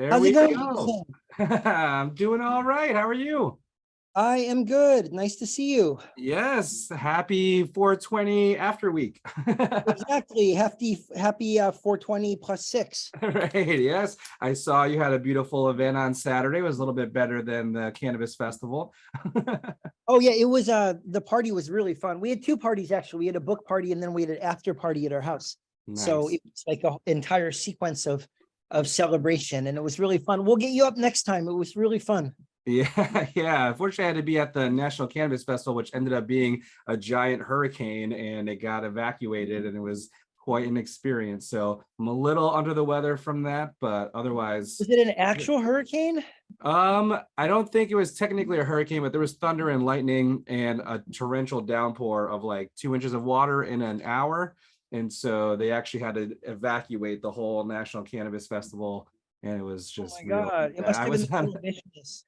There How's it we going, go. Jason? I'm doing all right. How are you? I am good. Nice to see you. Yes, happy 420 after week. Exactly. Happy 420 plus 6. Right. Yes, I saw you had a beautiful event on Saturday. It was a little bit better than the Cannabis Festival. Oh yeah, it was the party was really fun. We had two parties actually. We had a book party and then we had an after party at our house. So Nice. it was like an entire sequence of celebration and it was really fun. We'll get you up next time. It was really fun. Yeah, yeah. Unfortunately, I had to be at the National Cannabis Festival, which ended up being a giant hurricane, and it got evacuated, and it was quite an experience. So I'm a little under the weather from that, but otherwise, Was it an actual hurricane? I don't think it was technically a hurricane, but there was thunder and lightning and a torrential downpour of like 2 inches of water in an hour. And so they actually had to evacuate the whole National Cannabis Festival, and it was Oh just my really God. It bad. must have been the prohibitionists.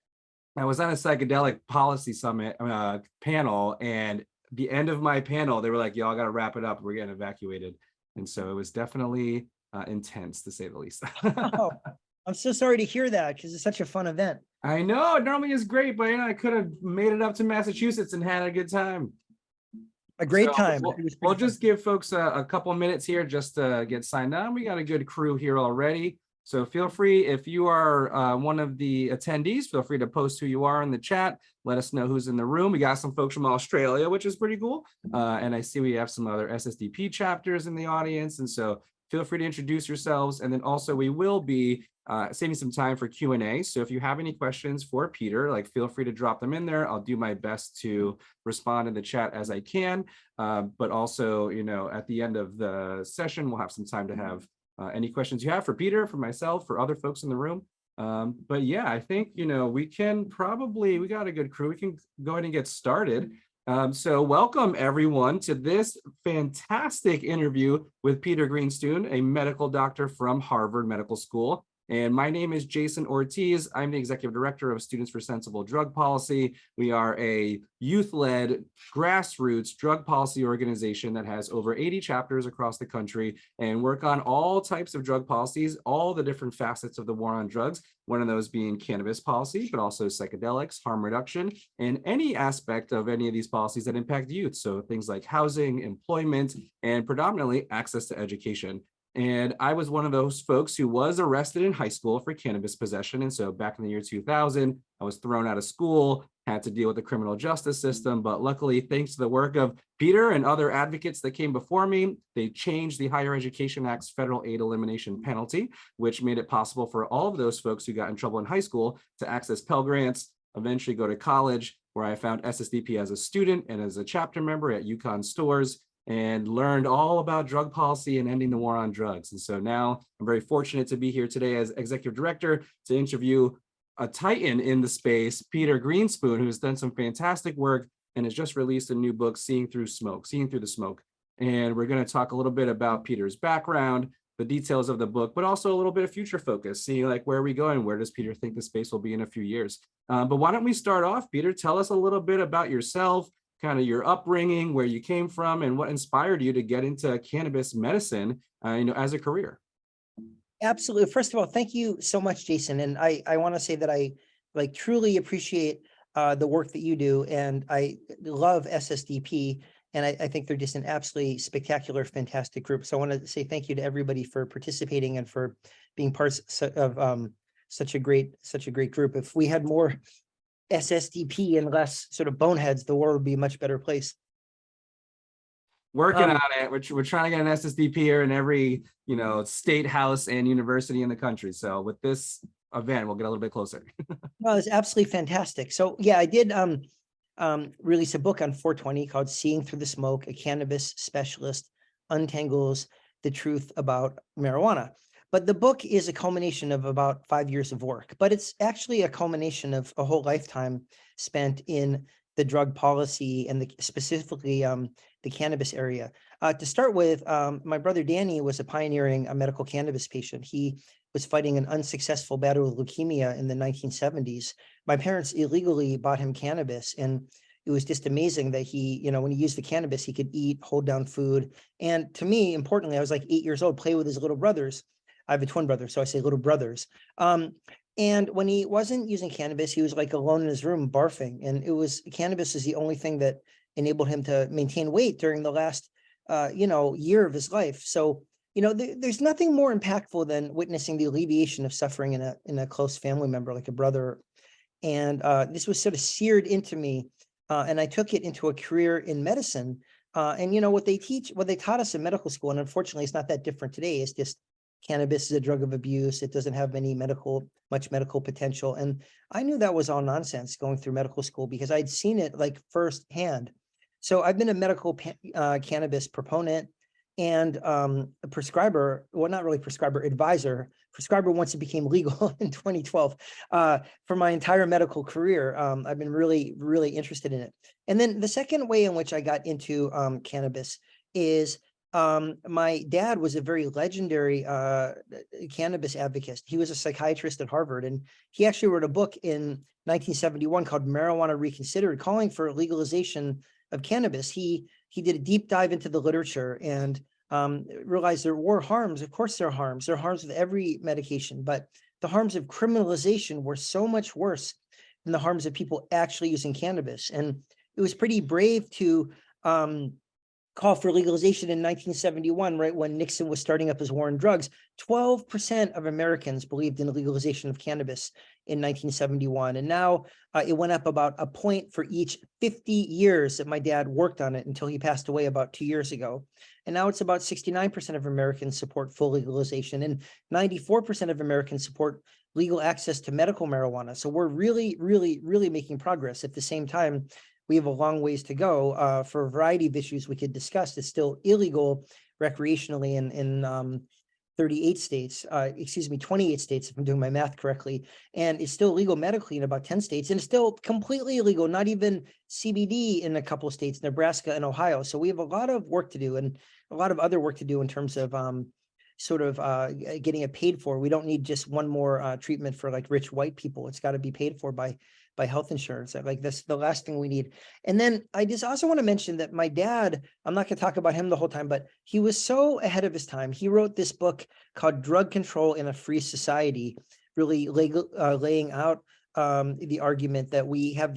I was on a psychedelic policy summit panel, and the end of my panel, they were like, "Y'all got to wrap it up. We're getting evacuated." And so it was definitely intense, to say the least. Oh, I'm so sorry to hear that because it's such a fun event. I know it normally is great, but I could have made it up to Massachusetts and had a good time. A great So time. we'll just give folks a couple minutes here just to get signed on. We got a good crew here already. So feel free, if you are one of the attendees, feel free to post who you are in the chat. Let us know who's in the room. We got some folks from Australia, which is pretty cool. And I see we have some other SSDP chapters in the audience. And so feel free to introduce yourselves. And then also we will be saving some time for Q&A. So if you have any questions for Peter, like feel free to drop them in there. I'll do my best to respond in the chat as I can. But also, at the end of the session, we'll have some time to have any questions you have for Peter, for myself, for other folks in the room. But yeah, I think, we got a good crew. We can go ahead and get started. So welcome everyone to this fantastic interview with Peter Grinspoon, a medical doctor from Harvard Medical School. And my name is Jason Ortiz. I'm the executive director of Students for Sensible Drug Policy. We are a youth-led grassroots drug policy organization that has over 80 chapters across the country and work on all types of drug policies, all the different facets of the war on drugs, one of those being cannabis policy, but also psychedelics, harm reduction, and any aspect of any of these policies that impact youth. So things like housing, employment, and predominantly access to education. And I was one of those folks who was arrested in high school for cannabis possession. And so back in the year 2000, I was thrown out of school, had to deal with the criminal justice system. But luckily, thanks to the work of Peter and other advocates that came before me, they changed the Higher Education Act's federal aid elimination penalty, which made it possible for all of those folks who got in trouble in high school to access Pell Grants, eventually go to college, where I found SSDP as a student and as a chapter member at UConn Stores, and learned all about drug policy and ending the war on drugs. And so now I'm very fortunate to be here today as executive director to interview a titan in the space, Peter Grinspoon, who has done some fantastic work and has just released a new book, Seeing Through the Smoke. And we're going to talk a little bit about Peter's background, the details of the book, but also a little bit of future focus, seeing like where are we going? Where does Peter think the space will be in a few years? But why don't we start off, Peter? Tell us a little bit about yourself, kind of your upbringing, where you came from, and what inspired you to get into cannabis medicine, as a career. Absolutely. First of all, thank you so much, Jason. And I want to say that I truly appreciate the work that you do. And I love SSDP. And I think they're just an absolutely spectacular, fantastic group. So I want to say thank you to everybody for participating and for being parts of such a great group. If we had more SSDP and less sort of boneheads, the world would be a much better place. Working on it. We're trying to get an SSDP here in every, state house and university in the country. So with this event, we'll get a little bit closer. Well, it's absolutely fantastic. So yeah, I did release a book on 420 called Seeing Through the Smoke, a cannabis specialist untangles the truth about marijuana. But the book is a culmination of about 5 years of work, but it's actually a culmination of a whole lifetime spent in the drug policy and specifically the cannabis area. To start with, my brother Danny was a pioneering medical cannabis patient. He was fighting an unsuccessful battle with leukemia in the 1970s. My parents illegally bought him cannabis, and it was just amazing that he, when he used the cannabis, he could eat, hold down food. And to me, importantly, I was like 8 years old, play with his little brothers. I have a twin brother, so I say little brothers. And when he wasn't using cannabis, he was like alone in his room barfing. And cannabis is the only thing that enabled him to maintain weight during the last, year of his life. So, there's nothing more impactful than witnessing the alleviation of suffering in a close family member, like a brother. And this was sort of seared into me. And I took it into a career in medicine. And what they taught us in medical school, and unfortunately it's not that different today, is just cannabis is a drug of abuse. It doesn't have much medical potential. And I knew that was all nonsense going through medical school because I'd seen it like firsthand. So I've been a medical cannabis proponent and a prescriber, well, not really prescriber, advisor, prescriber once it became legal in 2012, for my entire medical career. I've been really, really interested in it. And then the second way in which I got into cannabis is my dad was a very legendary cannabis advocate. He was a psychiatrist at Harvard, and he actually wrote a book in 1971 called Marijuana Reconsidered, calling for legalization of cannabis. He did a deep dive into the literature and realized there were harms. Of course, there are harms. There are harms with every medication, but the harms of criminalization were so much worse than the harms of people actually using cannabis. And it was pretty brave to call for legalization in 1971, right when Nixon was starting up his war on drugs. 12% of Americans believed in the legalization of cannabis in 1971. And now it went up about a point for each 50 years that my dad worked on it until he passed away about 2 years ago. And now it's about 69% of Americans support full legalization, and 94% of Americans support legal access to medical marijuana. So we're really, really, really making progress. At the same time, we have a long ways to go for a variety of issues we could discuss. It's still illegal recreationally in 38 states, 28 states, if I'm doing my math correctly. And it's still legal medically in about 10 states, and it's still completely illegal, not even CBD in a couple of states, Nebraska and Ohio. So we have a lot of work to do and a lot of other work to do in terms of getting it paid for. We don't need just one more treatment for like rich white people. It's got to be paid for by health insurance. Like this, the last thing we need. And then I just also want to mention that my dad, I'm not going to talk about him the whole time, but he was so ahead of his time. He wrote this book called Drug Control in a Free Society, really laying out the argument that we have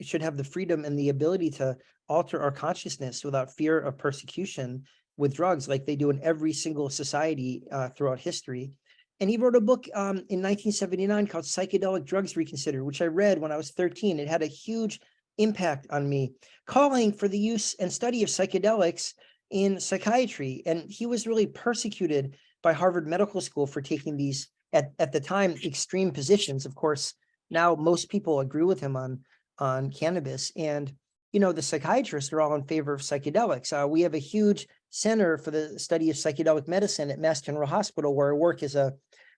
should have the freedom and the ability to alter our consciousness without fear of persecution with drugs, like they do in every single society throughout history. And he wrote a book in 1979 called Psychedelic Drugs Reconsidered, which I read when I was 13. It had a huge impact on me, calling for the use and study of psychedelics in psychiatry. And he was really persecuted by Harvard Medical School for taking these, at the time, extreme positions. Of course, now most people agree with him on cannabis. And, the psychiatrists are all in favor of psychedelics. We have a huge center for the study of psychedelic medicine at Mass General Hospital, where I work as a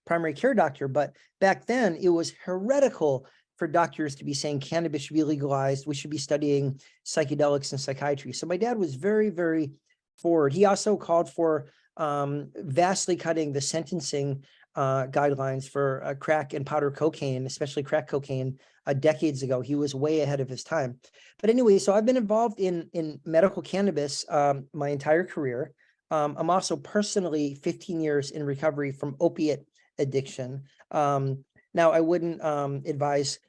primary care doctor. But back then it was heretical for doctors to be saying cannabis should be legalized. We should be studying psychedelics in psychiatry. So my dad was very, very forward. He also called for vastly cutting the sentencing guidelines for crack and powder cocaine, especially crack cocaine, decades ago. He was way ahead of his time. But anyway, so I've been involved in medical cannabis my entire career. I'm also personally 15 years in recovery from opiate addiction. Now, I wouldn't advise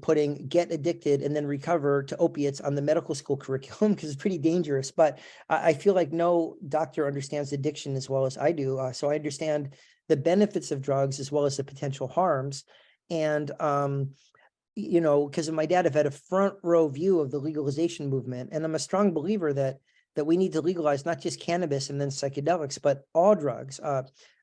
putting get addicted and then recover to opiates on the medical school curriculum because it's pretty dangerous. But I feel like no doctor understands addiction as well as I do. So I understand the benefits of drugs as well as the potential harms. And because of my dad, I've had a front row view of the legalization movement. And I'm a strong believer that we need to legalize not just cannabis and then psychedelics, but all drugs.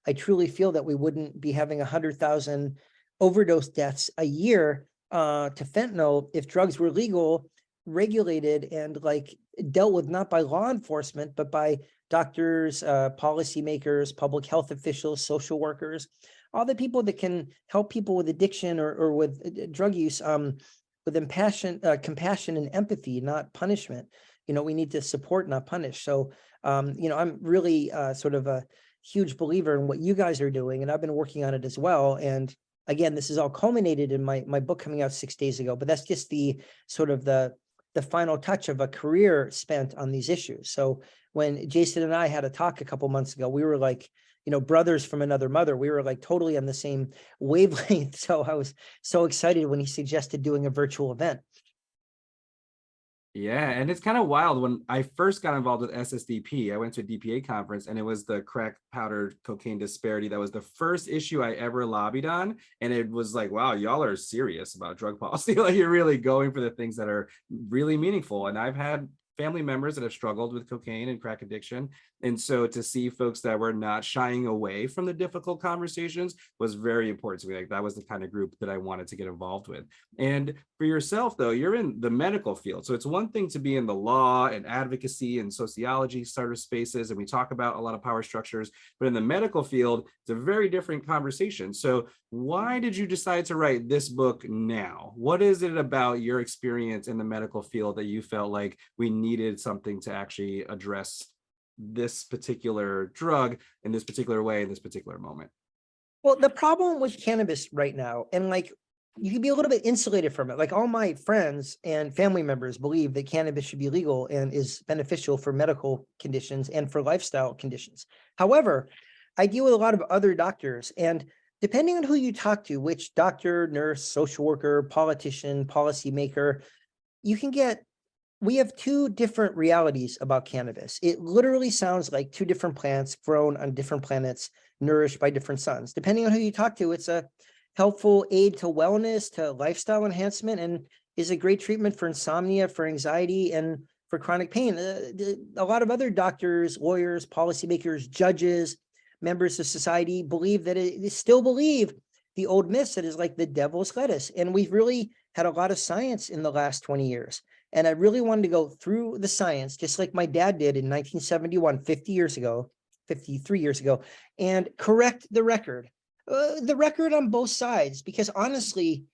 I truly feel that we wouldn't be having 100,000 overdose deaths a year to fentanyl if drugs were legal, regulated, and like dealt with not by law enforcement, but by doctors, policymakers, public health officials, social workers, all the people that can help people with addiction or with drug use with compassion and empathy, not punishment. We need to support, not punish. So, I'm really sort of a huge believer in what you guys are doing, and I've been working on it as well. And again, this is all culminated in my book coming out 6 days ago, but that's just the sort of the final touch of a career spent on these issues. So when Jason and I had a talk a couple months ago, we were like, brothers from another mother. We were like totally on the same wavelength. So I was so excited when he suggested doing a virtual event. Yeah, and it's kind of wild. When I first got involved with SSDP, I went to a DPA conference, and it was the crack powder cocaine disparity. That was the first issue I ever lobbied on. And it was like, wow, y'all are serious about drug policy. Like, you're really going for the things that are really meaningful. And I've had family members that have struggled with cocaine and crack addiction. And so to see folks that were not shying away from the difficult conversations was very important to me. Like, that was the kind of group that I wanted to get involved with. And for yourself, though, you're in the medical field. So it's one thing to be in the law and advocacy and sociology sort of spaces, and we talk about a lot of power structures, but in the medical field, it's a very different conversation. So why did you decide to write this book now? What is it about your experience in the medical field that you felt like we needed something to actually address this particular drug in this particular way in this particular moment? Well, the problem with cannabis right now, and like, you can be a little bit insulated from it. Like, all my friends and family members believe that cannabis should be legal and is beneficial for medical conditions and for lifestyle conditions. However, I deal with a lot of other doctors, and depending on who you talk to, which doctor, nurse, social worker, politician, policymaker, we have two different realities about cannabis. It literally sounds like two different plants grown on different planets, nourished by different suns. Depending on who you talk to, it's a helpful aid to wellness, to lifestyle enhancement, and is a great treatment for insomnia, for anxiety, and for chronic pain. A lot of other doctors, lawyers, policymakers, judges, members of society believe that they still believe the old myths that is like the devil's lettuce. And we've really had a lot of science in the last 20 years. And I really wanted to go through the science, just like my dad did in 1971, 53 years ago, and correct the record on both sides. Because honestly,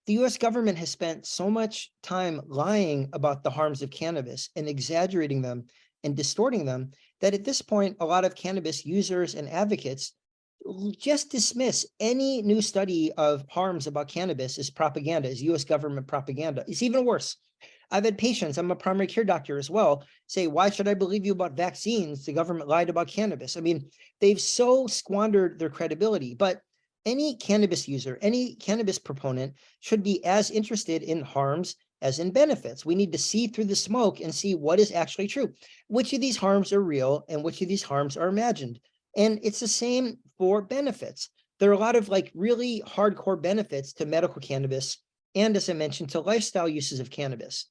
the US government has spent so much time lying about the harms of cannabis and exaggerating them and distorting them, that at this point, a lot of cannabis users and advocates just dismiss any new study of harms about cannabis as propaganda, as US government propaganda. It's even worse. I've had patients, I'm a primary care doctor as well, say, why should I believe you about vaccines? The government lied about cannabis. I mean, they've so squandered their credibility. But any cannabis user, any cannabis proponent should be as interested in harms as in benefits. We need to see through the smoke and see what is actually true. Which of these harms are real and which of these harms are imagined? And it's the same for benefits. There are a lot of like really hardcore benefits to medical cannabis, and as I mentioned, to lifestyle uses of cannabis.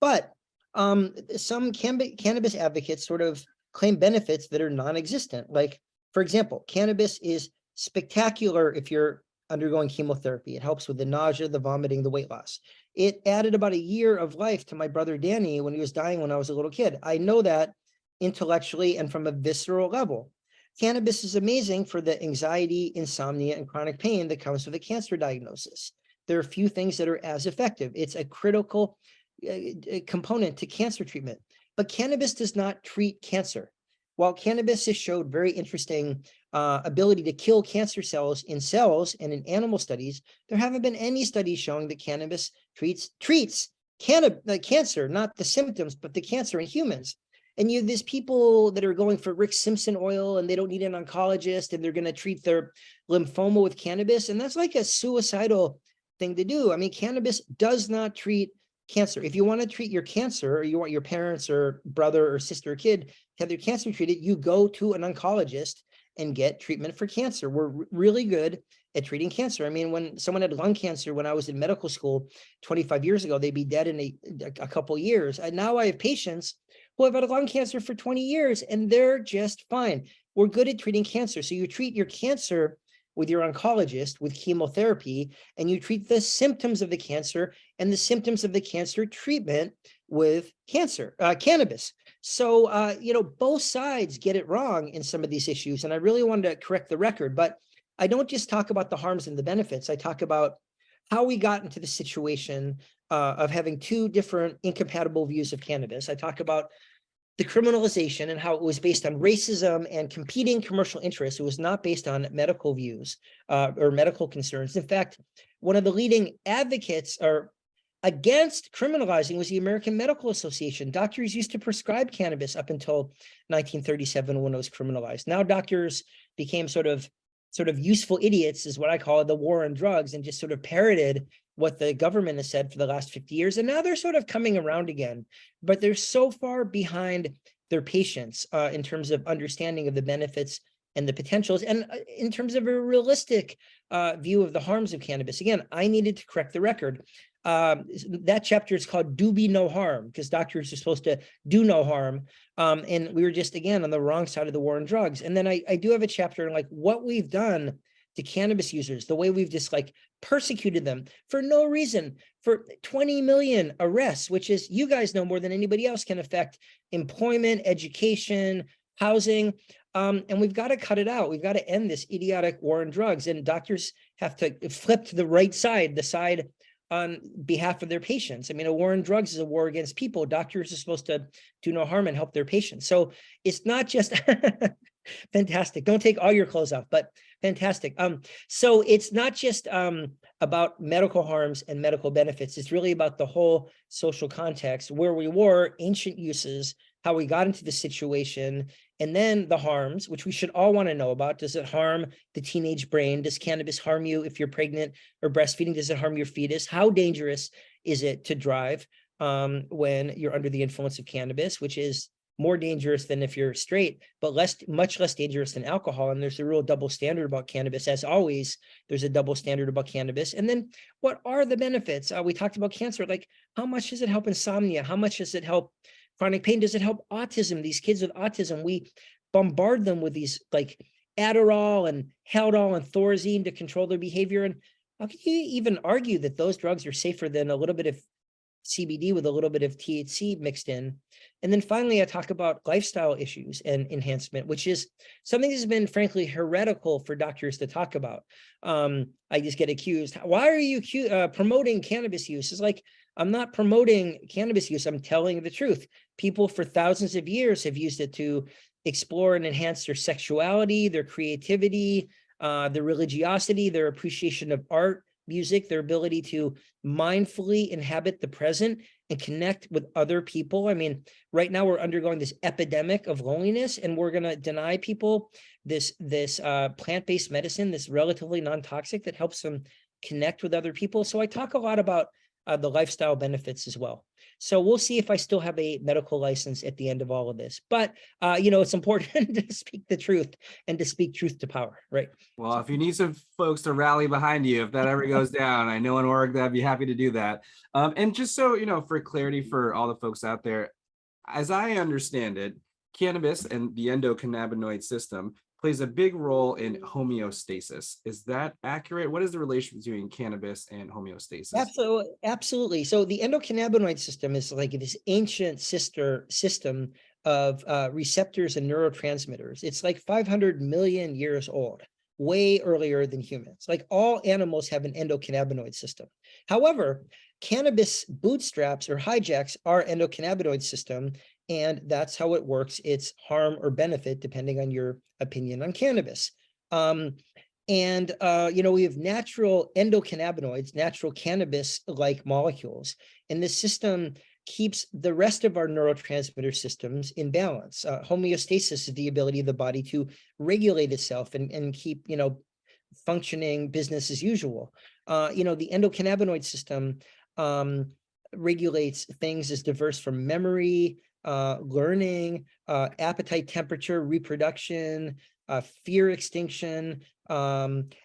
But some cannabis advocates sort of claim benefits that are non-existent. Like, for example, cannabis is spectacular if you're undergoing chemotherapy. It helps with the nausea, the vomiting, the weight loss. It added about a year of life to my brother Danny when he was dying when I was a little kid. I know that intellectually and from a visceral level. Cannabis is amazing for the anxiety, insomnia, and chronic pain that comes with a cancer diagnosis. There are a few things that are as effective. It's a critical component to cancer treatment, but cannabis does not treat cancer. While cannabis has showed very interesting ability to kill cancer cells and in animal studies, there haven't been any studies showing that cannabis treats cancer, not the symptoms, but the cancer in humans. And you have these people that are going for Rick Simpson oil and they don't need an oncologist and they're going to treat their lymphoma with cannabis. And that's like a suicidal thing to do. I mean, cannabis does not treat cancer. If you want to treat your cancer, or you want your parents or brother or sister or kid to have their cancer treated, you go to an oncologist and get treatment for cancer. We're really good at treating cancer. I mean, when someone had lung cancer when I was in medical school 25 years ago, they'd be dead in a couple of years. And now I have patients who have had lung cancer for 20 years and they're just fine. We're good at treating cancer. So you treat your cancer with your oncologist with chemotherapy, and you treat the symptoms of the cancer and the symptoms of the cancer treatment with cannabis. So, both sides get it wrong in some of these issues. And I really wanted to correct the record, but I don't just talk about the harms and the benefits. I talk about how we got into the situation of having two different incompatible views of cannabis. I talk about the criminalization and how it was based on racism and competing commercial interests. It was not based on medical views or medical concerns. In fact, one of the leading advocates or against criminalizing was the American Medical Association. Doctors used to prescribe cannabis up until 1937 when it was criminalized. Now doctors became sort of useful idiots, is what I call it, the war on drugs, and just sort of parroted what the government has said for the last 50 years. And now they're sort of coming around again, but they're so far behind their patients in terms of understanding of the benefits and the potentials, and in terms of a realistic view of the harms of cannabis. Again, I needed to correct the record. That chapter is called "Do Be No Harm," because doctors are supposed to do no harm. And we were just, again, on the wrong side of the war on drugs. And then I do have a chapter on like what we've done to cannabis users, the way we've just like persecuted them for no reason, for 20 million arrests, which is, you guys know more than anybody else, can affect employment, education, housing. And we've got to cut it out. We've got to end this idiotic war on drugs. And doctors have to flip to the right side, the side on behalf of their patients. I mean, a war on drugs is a war against people. Doctors are supposed to do no harm and help their patients. So it's not just fantastic. Don't take all your clothes off, but fantastic. So it's not just about medical harms and medical benefits. It's really about the whole social context, where we were, ancient uses, how we got into the situation, and then the harms, which we should all want to know about. Does it harm the teenage brain? Does cannabis harm you if you're pregnant or breastfeeding? Does it harm your fetus? How dangerous is it to drive when you're under the influence of cannabis, which is more dangerous than if you're straight, but much less dangerous than alcohol. And there's a real double standard about cannabis. As always, there's a double standard about cannabis. And then what are the benefits? We talked about cancer. Like, how much does it help insomnia? How much does it help chronic pain? Does it help autism? These kids with autism, we bombard them with these like Adderall and Haldol and Thorazine to control their behavior. And how can you even argue that those drugs are safer than a little bit of CBD with a little bit of THC mixed in? And then finally, I talk about lifestyle issues and enhancement, which is something that's been frankly heretical for doctors to talk about. I just get accused, why are you promoting cannabis use? It's like, I'm not promoting cannabis use. I'm telling the truth. People for thousands of years have used it to explore and enhance their sexuality, their creativity, their religiosity, their appreciation of art, music, their ability to mindfully inhabit the present and connect with other people. I mean, right now we're undergoing this epidemic of loneliness, and we're going to deny people this plant-based medicine, this relatively non-toxic, that helps them connect with other people. So I talk a lot about the lifestyle benefits as well. So we'll see if I still have a medical license at the end of all of this. But, it's important to speak the truth and to speak truth to power, right? Well, if you need some folks to rally behind you, if that ever goes down, I know in Oregon, I'd be happy to do that. And just so, for clarity for all the folks out there, as I understand it, cannabis and the endocannabinoid system plays a big role in homeostasis. Is that accurate? What is the relation between cannabis and homeostasis? Absolutely. So the endocannabinoid system is like this ancient sister system of receptors and neurotransmitters. It's like 500 million years old, way earlier than humans. Like, all animals have an endocannabinoid system. However, cannabis bootstraps or hijacks our endocannabinoid system, and that's how it works. It's harm or benefit, depending on your opinion on cannabis. We have natural endocannabinoids, natural cannabis-like molecules, and this system keeps the rest of our neurotransmitter systems in balance. Homeostasis is the ability of the body to regulate itself and keep, functioning business as usual. The endocannabinoid system regulates things as diverse from memory, learning, appetite, temperature, reproduction, fear extinction.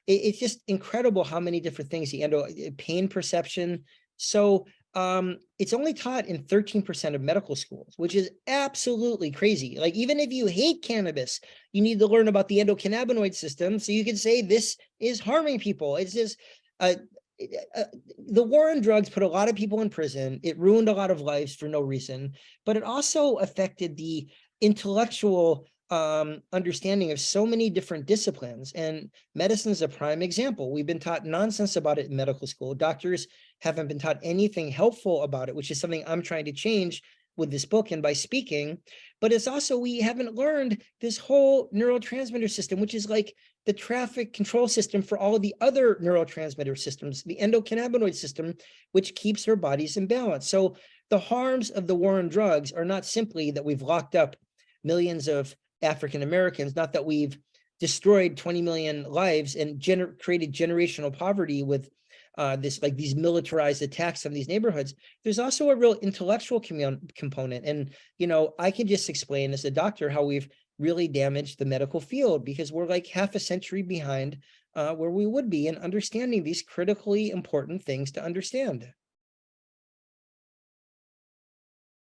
It's just incredible how many different things, pain perception. So it's only taught in 13% of medical schools, which is absolutely crazy. Like, even if you hate cannabis, you need to learn about the endocannabinoid system so you can say this is harming people. It's just the war on drugs put a lot of people in prison. It ruined a lot of lives for no reason, but it also affected the intellectual understanding of so many different disciplines, and medicine is a prime example. We've been taught nonsense about it in medical school. Doctors haven't been taught anything helpful about it, which is something I'm trying to change with this book and by speaking. But it's also, we haven't learned this whole neurotransmitter system, which is like the traffic control system for all of the other neurotransmitter systems, the endocannabinoid system, which keeps our bodies in balance. So the harms of the war on drugs are not simply that we've locked up millions of African Americans, not that we've destroyed 20 million lives and created generational poverty with these militarized attacks on these neighborhoods. There's also a real intellectual component. And, I can just explain as a doctor how we've really damaged the medical field, because we're like half a century behind where we would be in understanding these critically important things to understand.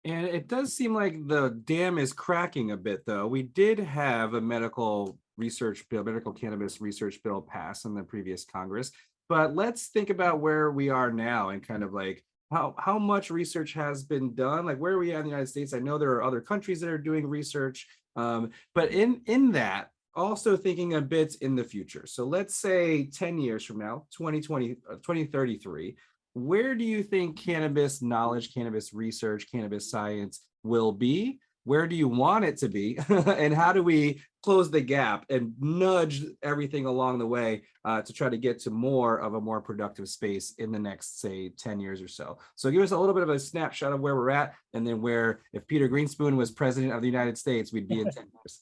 And it does seem like the dam is cracking a bit, though. We did have a medical cannabis research bill pass in the previous Congress. But let's think about where we are now and kind of like how much research has been done. Like, where are we at in the United States? I know there are other countries that are doing research, but in that, also thinking a bit in the future. So let's say 10 years from now, 2033, where do you think cannabis knowledge, cannabis research, cannabis science will be? Where do you want it to be? And how do we close the gap and nudge everything along the way to try to get to more of a more productive space in the next, say, 10 years or so? So give us a little bit of a snapshot of where we're at, and then where, if Peter Grinspoon was president of the United States, we'd be in 10 years.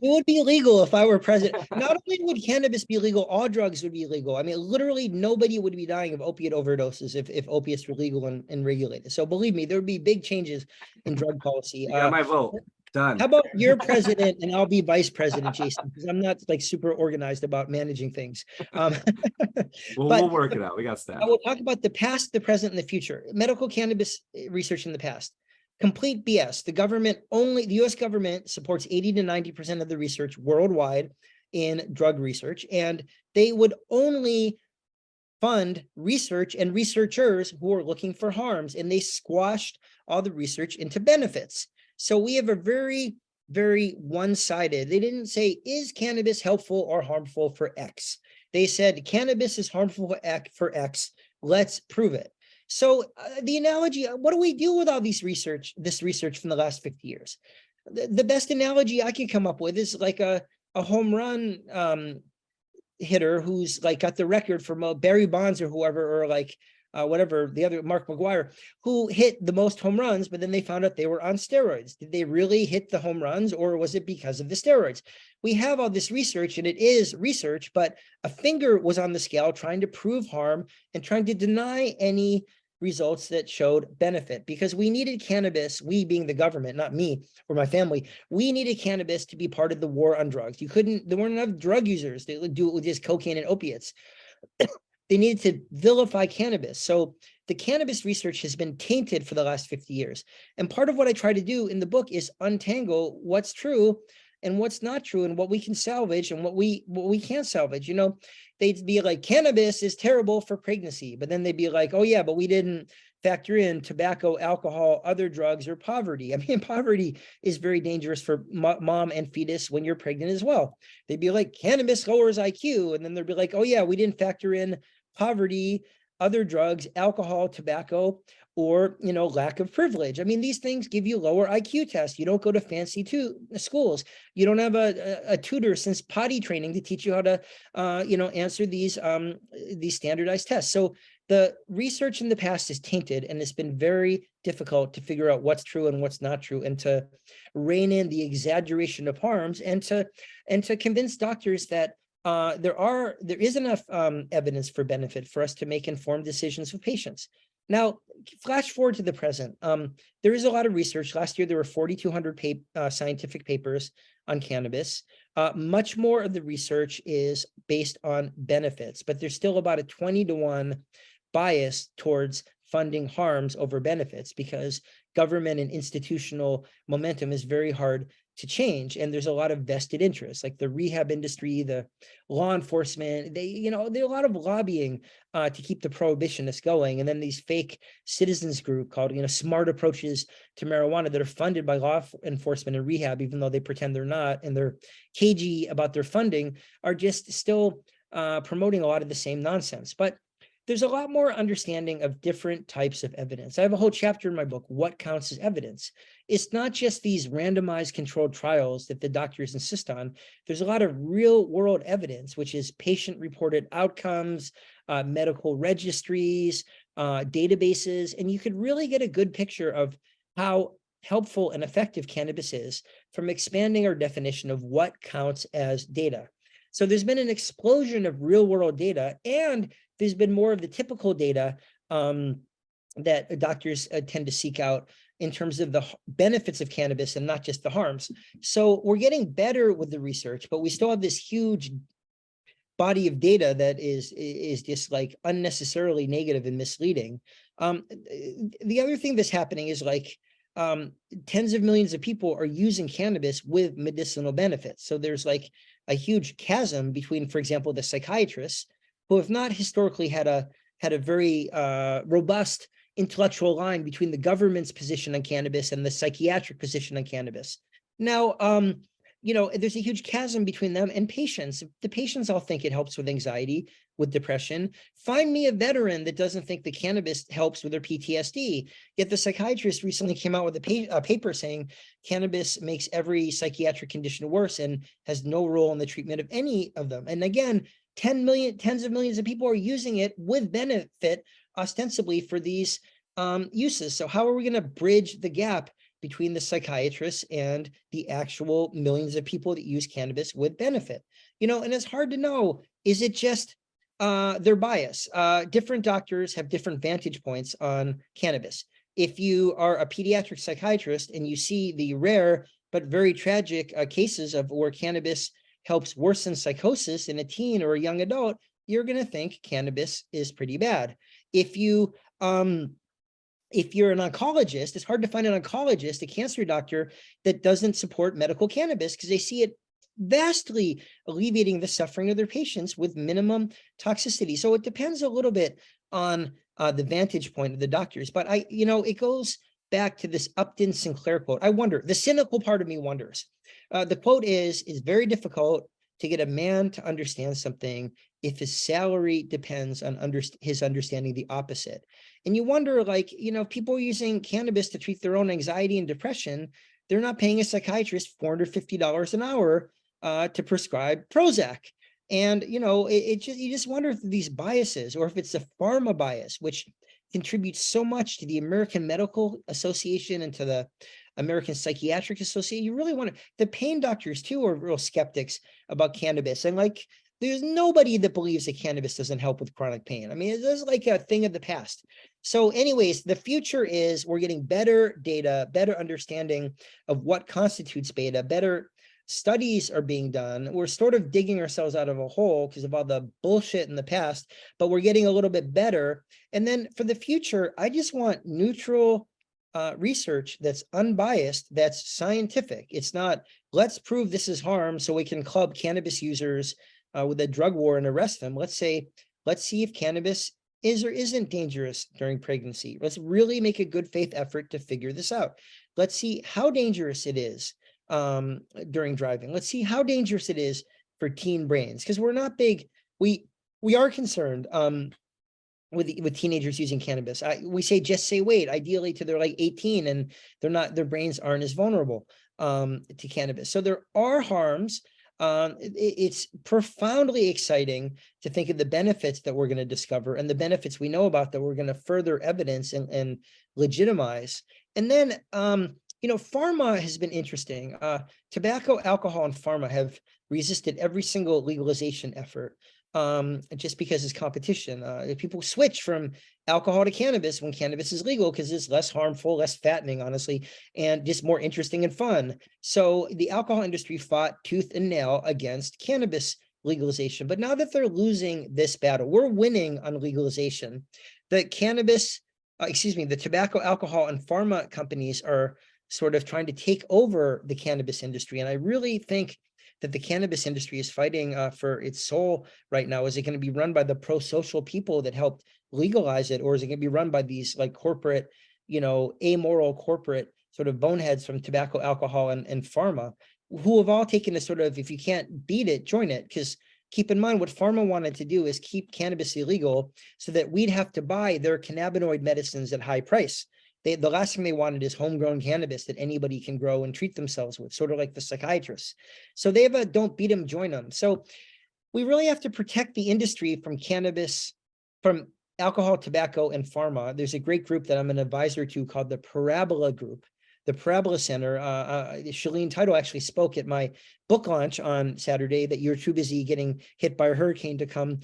It would be legal if I were president. Not only would cannabis be legal, all drugs would be legal. I mean, literally nobody would be dying of opiate overdoses if opiates were legal and regulated. So believe me, there would be big changes in drug policy. You got my vote. Done. How about you're president and I'll be vice president, Jason, because I'm not like super organized about managing things. We'll work it out. We got staff. I will talk about the past, the present, and the future. Medical cannabis research in the past. Complete BS. The US government supports 80 to 90% of the research worldwide in drug research, and they would only fund research and researchers who are looking for harms, and they squashed all the research into benefits. So we have a very, very one-sided. They didn't say, is cannabis helpful or harmful for X? They said, cannabis is harmful for X. Let's prove it. So the analogy, what do we do with all this research from the last 50 years? The best analogy I can come up with is like a home run hitter who's like got the record for Barry Bonds or whoever, or like whatever, the other, Mark McGwire, who hit the most home runs, but then they found out they were on steroids. Did they really hit the home runs, or was it because of the steroids? We have all this research, and it is research, but a finger was on the scale trying to prove harm and trying to deny any results that showed benefit, because we needed cannabis, we being the government, not me or my family, we needed cannabis to be part of the war on drugs. There weren't enough drug users. They would do it with just cocaine and opiates. They needed to vilify cannabis. So the cannabis research has been tainted for the last 50 years. And part of what I try to do in the book is untangle what's true and what's not true, and what we can salvage and what we can't salvage. They'd be like, cannabis is terrible for pregnancy, but then they'd be like, oh yeah, but we didn't factor in tobacco, alcohol, other drugs, or poverty. I mean, poverty is very dangerous for mom and fetus when you're pregnant as well. They'd be like, cannabis lowers IQ. And then they'd be like, oh yeah, we didn't factor in poverty, other drugs, alcohol, tobacco, or, lack of privilege. I mean, these things give you lower IQ tests. You don't go to fancy schools. You don't have a tutor since potty training to teach you how to, answer these standardized tests. So the research in the past is tainted, and it's been very difficult to figure out what's true and what's not true, and to rein in the exaggeration of harms, and to convince doctors that there is enough evidence for benefit for us to make informed decisions with patients. Now, flash forward to the present. There is a lot of research. Last year, there were 4,200 scientific papers on cannabis. Much more of the research is based on benefits, but there's still about a 20-to-1 bias towards funding harms over benefits, because government and institutional momentum is very hard to change. And there's a lot of vested interests, like the rehab industry, the law enforcement, there's a lot of lobbying to keep the prohibitionists going. And then these fake citizens group called, smart approaches to marijuana that are funded by law enforcement and rehab, even though they pretend they're not, and they're cagey about their funding, are just still promoting a lot of the same nonsense. But there's a lot more understanding of different types of evidence. I have a whole chapter in my book, What Counts as Evidence. It's not just these randomized controlled trials that the doctors insist on. There's a lot of real world evidence, which is patient reported outcomes, medical registries, databases, and you could really get a good picture of how helpful and effective cannabis is from expanding our definition of what counts as data. So there's been an explosion of real world data, and there's been more of the typical data that doctors tend to seek out in terms of the benefits of cannabis and not just the harms. So we're getting better with the research, but we still have this huge body of data that is just like unnecessarily negative and misleading. The other thing that's happening is like tens of millions of people are using cannabis with medicinal benefits. So there's like a huge chasm between, for example, the psychiatrists who have not historically had a very robust intellectual line between the government's position on cannabis and the psychiatric position on cannabis. Now, there's a huge chasm between them and patients. The patients all think it helps with anxiety, with depression. Find me a veteran that doesn't think the cannabis helps with their PTSD. Yet the psychiatrist recently came out with a paper saying cannabis makes every psychiatric condition worse and has no role in the treatment of any of them. And again, tens of millions of people are using it with benefit, ostensibly for these uses. So how are we going to bridge the gap between the psychiatrists and the actual millions of people that use cannabis with benefit? And it's hard to know, is it just their bias? Different doctors have different vantage points on cannabis. If you are a pediatric psychiatrist and you see the rare but very tragic cases of where cannabis helps worsen psychosis in a teen or a young adult, you're going to think cannabis is pretty bad. If you're an oncologist, it's hard to find an oncologist, a cancer doctor, that doesn't support medical cannabis because they see it vastly alleviating the suffering of their patients with minimum toxicity. So it depends a little bit on the vantage point of the doctors. But it goes back to this Upton Sinclair quote. I wonder, the cynical part of me wonders. The quote is very difficult to get a man to understand something if his salary depends on his understanding the opposite. And you wonder, if people are using cannabis to treat their own anxiety and depression, they're not paying a psychiatrist $450 an hour to prescribe Prozac. And, you just wonder if these biases, or if it's a pharma bias, which contributes so much to the American Medical Association and to the American Psychiatric Association. You really want to, the pain doctors too are real skeptics about cannabis. And there's nobody that believes that cannabis doesn't help with chronic pain. I mean, it's like a thing of the past. So anyways, the future is we're getting better data, better understanding of what constitutes beta, better studies are being done. We're sort of digging ourselves out of a hole because of all the bullshit in the past, but we're getting a little bit better. And then for the future, I just want neutral research that's unbiased, that's scientific. It's not, let's prove this is harm so we can club cannabis users with a drug war and arrest them. Let's see if cannabis is or isn't dangerous during pregnancy. Let's really make a good faith effort to figure this out. Let's see how dangerous it is during driving. Let's see how dangerous it is for teen brains, because we're not big. We are concerned with teenagers using cannabis. We say just say wait, ideally to they're 18 and their brains aren't as vulnerable to cannabis. So there are harms. It's profoundly exciting to think of the benefits that we're going to discover and the benefits we know about that we're going to further evidence and legitimize. And then pharma has been interesting. Tobacco, alcohol, and pharma have resisted every single legalization effort just because it's competition. People switch from alcohol to cannabis when cannabis is legal because it's less harmful, less fattening, honestly, and just more interesting and fun. So the alcohol industry fought tooth and nail against cannabis legalization. But now that they're losing this battle, we're winning on legalization. The tobacco, alcohol, and pharma companies are sort of trying to take over the cannabis industry. And I really think that the cannabis industry is fighting for its soul right now. Is it going to be run by the pro-social people that helped legalize it? Or is it going to be run by these corporate, amoral corporate sort of boneheads from tobacco, alcohol, and pharma, who have all taken a sort of, if you can't beat it, join it? Because keep in mind what pharma wanted to do is keep cannabis illegal so that we'd have to buy their cannabinoid medicines at high price. The last thing they wanted is homegrown cannabis that anybody can grow and treat themselves with, sort of like the psychiatrists. So they have a don't beat them, join them. So we really have to protect the industry from cannabis, from alcohol, tobacco, and pharma. There's a great group that I'm an advisor to called the Parabola Group, the Parabola Center. Shalene Title actually spoke at my book launch on Saturday that you're too busy getting hit by a hurricane to come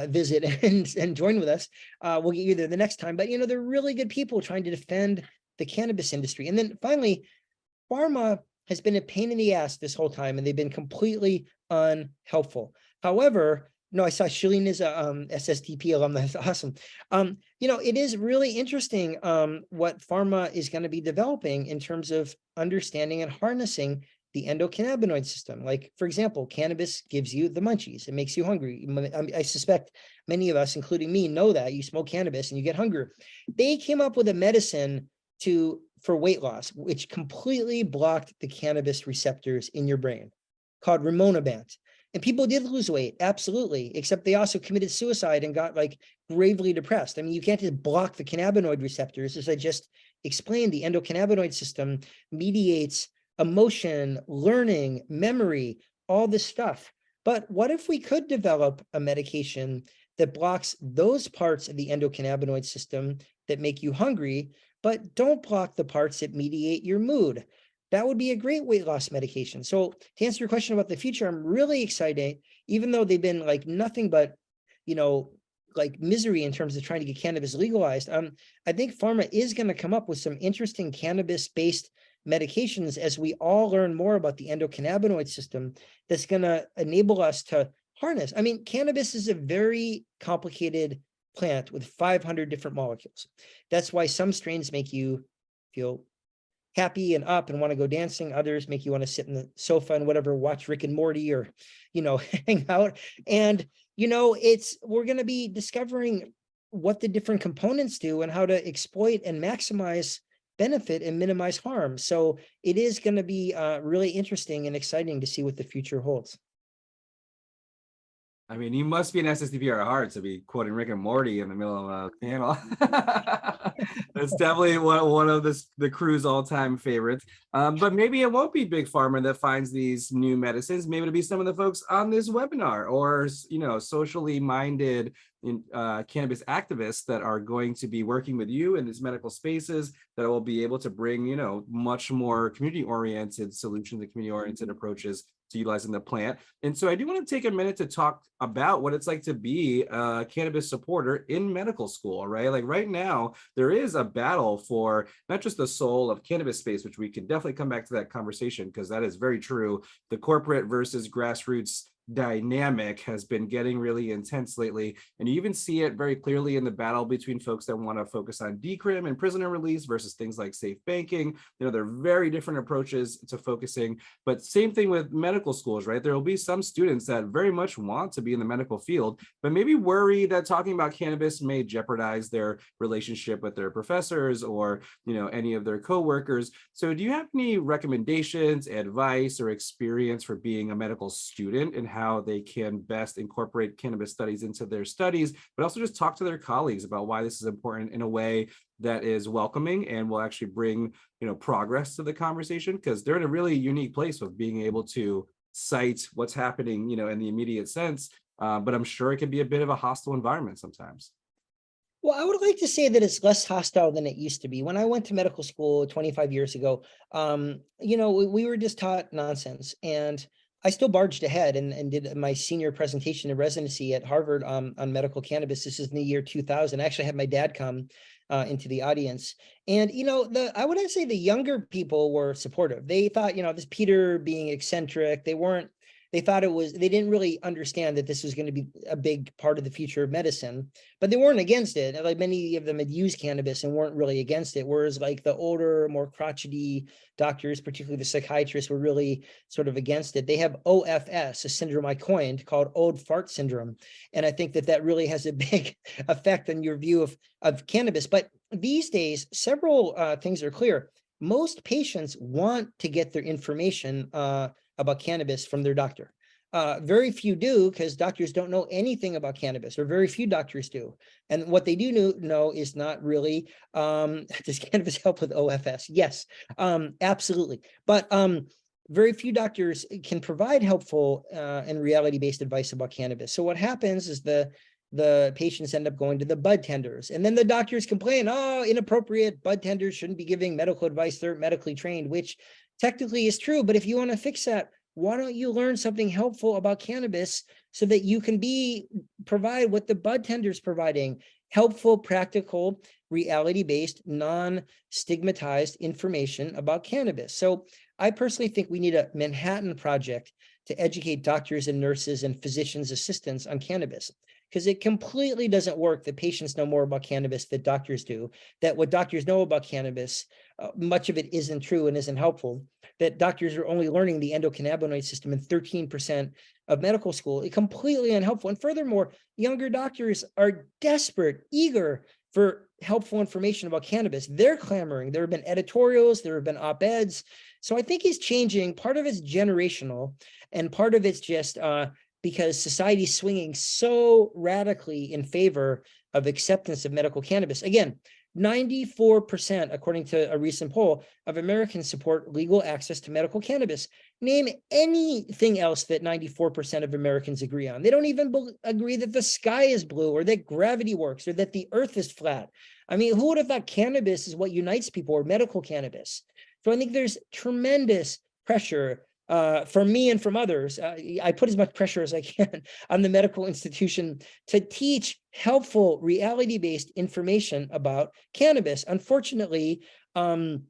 visit and join with us. We'll get you there the next time. But, you know, they're really good people trying to defend the cannabis industry. And then finally, pharma has been a pain in the ass this whole time, and they've been completely unhelpful. However, no, I saw Shalene is a SSDP alum. That's awesome. You know, it is really interesting what pharma is going to be developing in terms of understanding and harnessing the endocannabinoid system. Like, for example, cannabis gives you the munchies. It makes you hungry. I suspect many of us, including me, know that you smoke cannabis and you get hungry. They came up with a medicine for weight loss, which completely blocked the cannabis receptors in your brain, called rimonabant. And people did lose weight, absolutely, except they also committed suicide and got like gravely depressed. I mean, you can't just block the cannabinoid receptors. As I just explained, the endocannabinoid system mediates emotion, learning, memory, all this stuff. But what if we could develop a medication that blocks those parts of the endocannabinoid system that make you hungry, but don't block the parts that mediate your mood? That would be a great weight loss medication. So to answer your question about the future, I'm really excited, even though they've been like nothing but, you know, like misery in terms of trying to get cannabis legalized. I think pharma is going to come up with some interesting cannabis-based medications as we all learn more about the endocannabinoid system that's going to enable us to harness. I mean, cannabis is a very complicated plant with 500 different molecules. That's why some strains make you feel happy and up and want to go dancing. Others make you want to sit in the sofa and whatever, watch Rick and Morty or, you know, hang out. And, you know, we're going to be discovering what the different components do and how to exploit and maximize benefit and minimize harm. So it is going to be really interesting and exciting to see what the future holds. I mean, you must be an SSDP at heart to be quoting Rick and Morty in the middle of a panel. That's definitely one of the crew's all-time favorites. But maybe it won't be Big Pharma that finds these new medicines. Maybe it'll be some of the folks on this webinar, or, you know, socially minded cannabis activists that are going to be working with you in these medical spaces that will be able to bring, you know, much more community-oriented solutions and community-oriented approaches to utilizing the plant. And so I do want to take a minute to talk about what it's like to be a cannabis supporter in medical school, right? Like right now, there is a battle for not just the soul of cannabis space, which we can definitely come back to that conversation because that is very true. The corporate versus grassroots dynamic has been getting really intense lately, and you even see it very clearly in the battle between folks that want to focus on decrim and prisoner release versus things like safe banking. You know, they're very different approaches to focusing, but same thing with medical schools, right? There will be some students that very much want to be in the medical field, but maybe worry that talking about cannabis may jeopardize their relationship with their professors or, you know, any of their coworkers. So do you have any recommendations, advice, or experience for being a medical student and how they can best incorporate cannabis studies into their studies, but also just talk to their colleagues about why this is important in a way that is welcoming and will actually bring, you know, progress to the conversation, because they're in a really unique place of being able to cite what's happening, you know, in the immediate sense. But I'm sure it can be a bit of a hostile environment sometimes. Well, I would like to say that it's less hostile than it used to be. When I went to medical school 25 years ago, you know, we were just taught nonsense. And I still barged ahead and did my senior presentation in residency at Harvard on medical cannabis. This is in the year 2000. I actually had my dad come into the audience. And, you know, I would say the younger people were supportive. They thought, you know, this Peter being eccentric, they thought they didn't really understand that this was going to be a big part of the future of medicine, but they weren't against it. Like many of them had used cannabis and weren't really against it. Whereas like the older, more crotchety doctors, particularly the psychiatrists, were really sort of against it. They have OFS, a syndrome I coined called old fart syndrome. And I think that really has a big effect on your view of cannabis. But these days, several things are clear. Most patients want to get their information about cannabis from their doctor. Very few do, because doctors don't know anything about cannabis, or very few doctors do. And what they do know is not really, does cannabis help with OFS? Yes, absolutely. But very few doctors can provide helpful and reality-based advice about cannabis. So what happens is the patients end up going to the bud tenders, and then the doctors complain, oh, inappropriate, bud tenders shouldn't be giving medical advice, they're medically trained, which technically is true. But if you want to fix that, why don't you learn something helpful about cannabis so that you can provide what the bud tender's providing: helpful, practical, reality-based, non-stigmatized information about cannabis. So I personally think we need a Manhattan Project to educate doctors and nurses and physicians' assistants on cannabis, because it completely doesn't work that patients know more about cannabis than doctors do, that what doctors know about cannabis, much of it isn't true and isn't helpful, that doctors are only learning the endocannabinoid system in 13% of medical school. It's completely unhelpful. And furthermore, younger doctors are desperate, eager for helpful information about cannabis. They're clamoring. There have been editorials, there have been op-eds. So I think it's changing. Part of it's generational, and part of it's just because society's swinging so radically in favor of acceptance of medical cannabis. Again, 94%, according to a recent poll, of Americans support legal access to medical cannabis. Name anything else that 94% of Americans agree on. They don't even agree that the sky is blue, or that gravity works, or that the earth is flat. I mean, who would have thought cannabis is what unites people, or medical cannabis? So I think there's tremendous pressure from me and from others. I put as much pressure as I can on the medical institution to teach helpful, reality-based information about cannabis. Unfortunately, the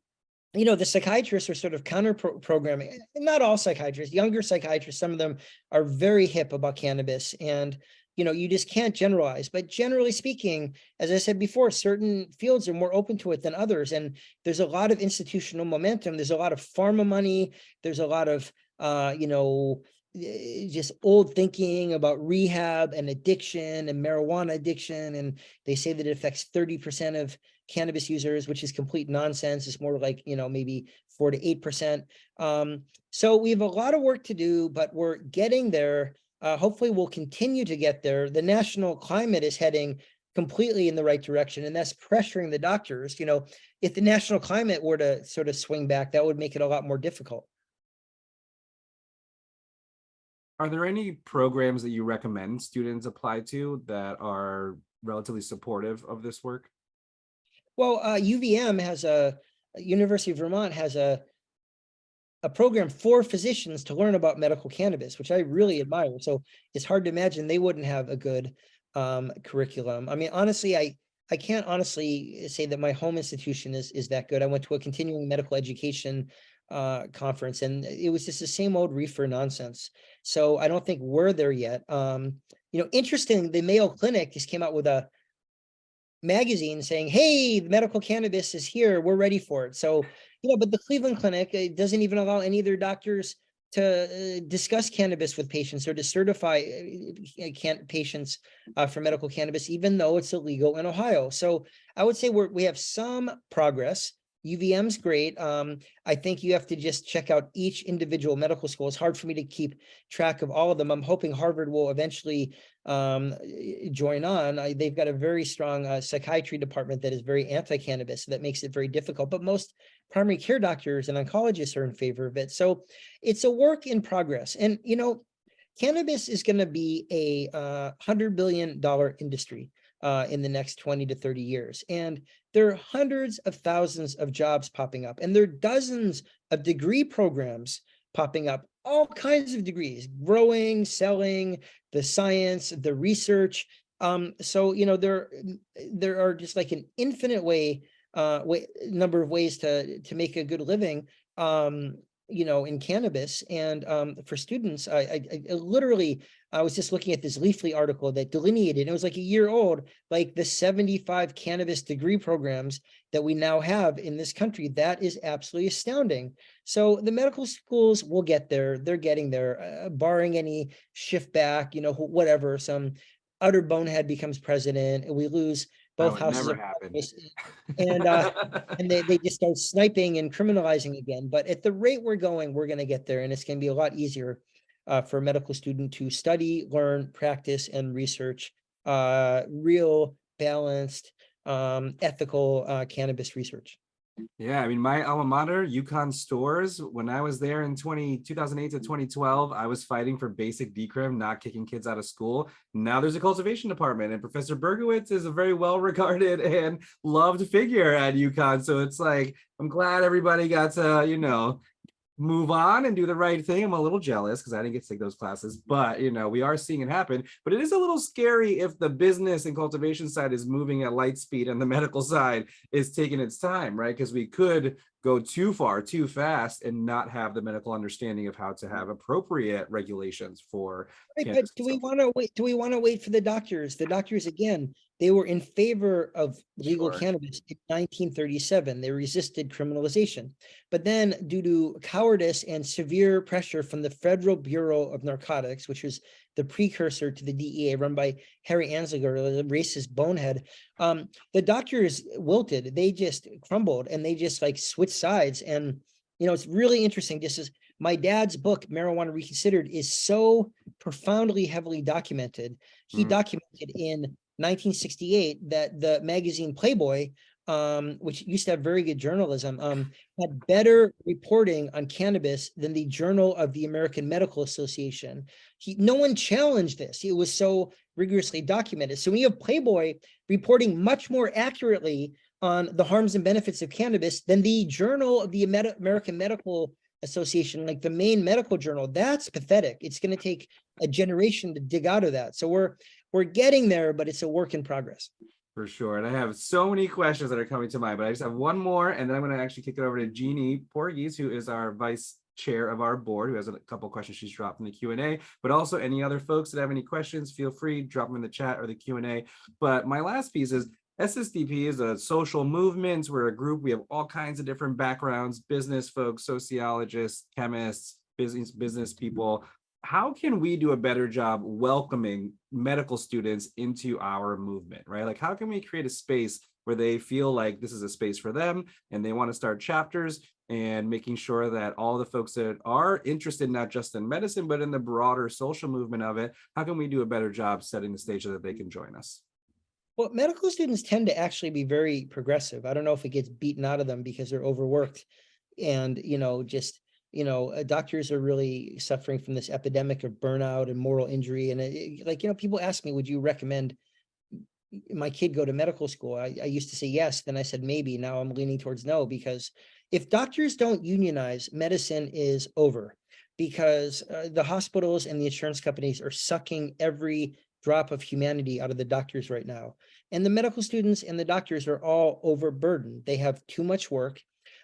psychiatrists are sort of counter-programming. Not all psychiatrists, younger psychiatrists, some of them are very hip about cannabis, and you just can't generalize. But generally speaking, as I said before, certain fields are more open to it than others. And there's a lot of institutional momentum. There's a lot of pharma money. There's a lot of, just old thinking about rehab and addiction and marijuana addiction. And they say that it affects 30% of cannabis users, which is complete nonsense. It's more like, maybe 4 to 8%. So we have a lot of work to do, but we're getting there. Hopefully we'll continue to get there. The national climate is heading completely in the right direction, and that's pressuring the doctors. If the national climate were to sort of swing back, that would make it a lot more difficult. Are there any programs that you recommend students apply to that are relatively supportive of this work? Well, UVM University of Vermont has a program for physicians to learn about medical cannabis, which I really admire. So it's hard to imagine they wouldn't have a good curriculum. I mean, honestly, I can't honestly say that my home institution is that good. I went to a continuing medical education conference, and it was just the same old reefer nonsense. So I don't think we're there yet. Interesting, the Mayo Clinic just came out with a magazine saying, hey, the medical cannabis is here, we're ready for it. So but the Cleveland Clinic, it doesn't even allow any of their doctors to discuss cannabis with patients, or to certify patients for medical cannabis, even though it's illegal in Ohio. So I would say we have some progress. UVM's great. I think you have to just check out each individual medical school. It's hard for me to keep track of all of them. I'm hoping Harvard will eventually join on. They've got a very strong psychiatry department that is very anti-cannabis. So that makes it very difficult, but most primary care doctors and oncologists are in favor of it. So it's a work in progress. And, cannabis is going to be a $100 billion industry in the next 20 to 30 years. And there are hundreds of thousands of jobs popping up, and there are dozens of degree programs popping up, all kinds of degrees: growing, selling, the science, the research. So, there are just like an infinite number of ways to make a good living, in cannabis. And for students, I was just looking at this Leafly article that delineated, and it was like a year old, like the 75 cannabis degree programs that we now have in this country. That is absolutely astounding. So the medical schools will get there. They're getting there, barring any shift back, whatever, some utter bonehead becomes president and we lose both houses of Congress, and they just start sniping and criminalizing again. But at the rate we're going, we're going to get there, and it's going to be a lot easier. for a medical student to study, learn, practice, and research real, balanced, ethical cannabis research. Yeah, I mean, my alma mater, UConn Stores, when I was there in 2008 to 2012, I was fighting for basic decrim, not kicking kids out of school. Now there's a cultivation department, and Professor Bergowitz is a very well-regarded and loved figure at UConn. So it's like, I'm glad everybody got to, move on and do the right thing. I'm a little jealous because I didn't get to take those classes, but we are seeing it happen. But it is a little scary if the business and cultivation side is moving at light speed and the medical side is taking its time, right? Because we could go too far, too fast, and not have the medical understanding of how to have appropriate regulations for Right, cannabis. but do we want to wait? Do we want to wait for the doctors? The doctors, again, they were in favor of legal Sure. cannabis in 1937. They resisted criminalization. But then, due to cowardice and severe pressure from the Federal Bureau of Narcotics, which was the precursor to the DEA run by Harry Anslinger, the racist bonehead, the doctors wilted. They just crumbled and they just like switched sides. And, it's really interesting. Just as my dad's book, Marijuana Reconsidered, is so profoundly heavily documented. He documented in 1968 that the magazine Playboy, which used to have very good journalism, had better reporting on cannabis than the Journal of the American Medical Association. No one challenged this. It was so rigorously documented. So when you have Playboy reporting much more accurately on the harms and benefits of cannabis than the Journal of the American Medical Association, like the main medical journal, that's pathetic. It's going to take a generation to dig out of that. So we're getting there, but it's a work in progress. For sure. And I have so many questions that are coming to mind, but I just have one more, and then I'm going to actually kick it over to Jeannie Porges, who is our vice chair of our board, who has a couple of questions she's dropped in the Q&A. But also any other folks that have any questions, feel free, drop them in the chat or the Q&A. But my last piece is SSDP is a social movement. We're a group. We have all kinds of different backgrounds, business folks, sociologists, chemists, business people. How can we do a better job welcoming medical students into our movement, right? Like, how can we create a space where they feel like this is a space for them and they want to start chapters, and making sure that all the folks that are interested not just in medicine, but in the broader social movement of it, how can we do a better job setting the stage so that they can join us? Well, medical students tend to actually be very progressive. I don't know if it gets beaten out of them because they're overworked and, doctors are really suffering from this epidemic of burnout and moral injury. And people ask me, would you recommend my kid go to medical school? I used to say yes. Then I said maybe. Now I'm leaning towards no, because if doctors don't unionize, medicine is over, because the hospitals and the insurance companies are sucking every drop of humanity out of the doctors right now. And the medical students and the doctors are all overburdened. They have too much work.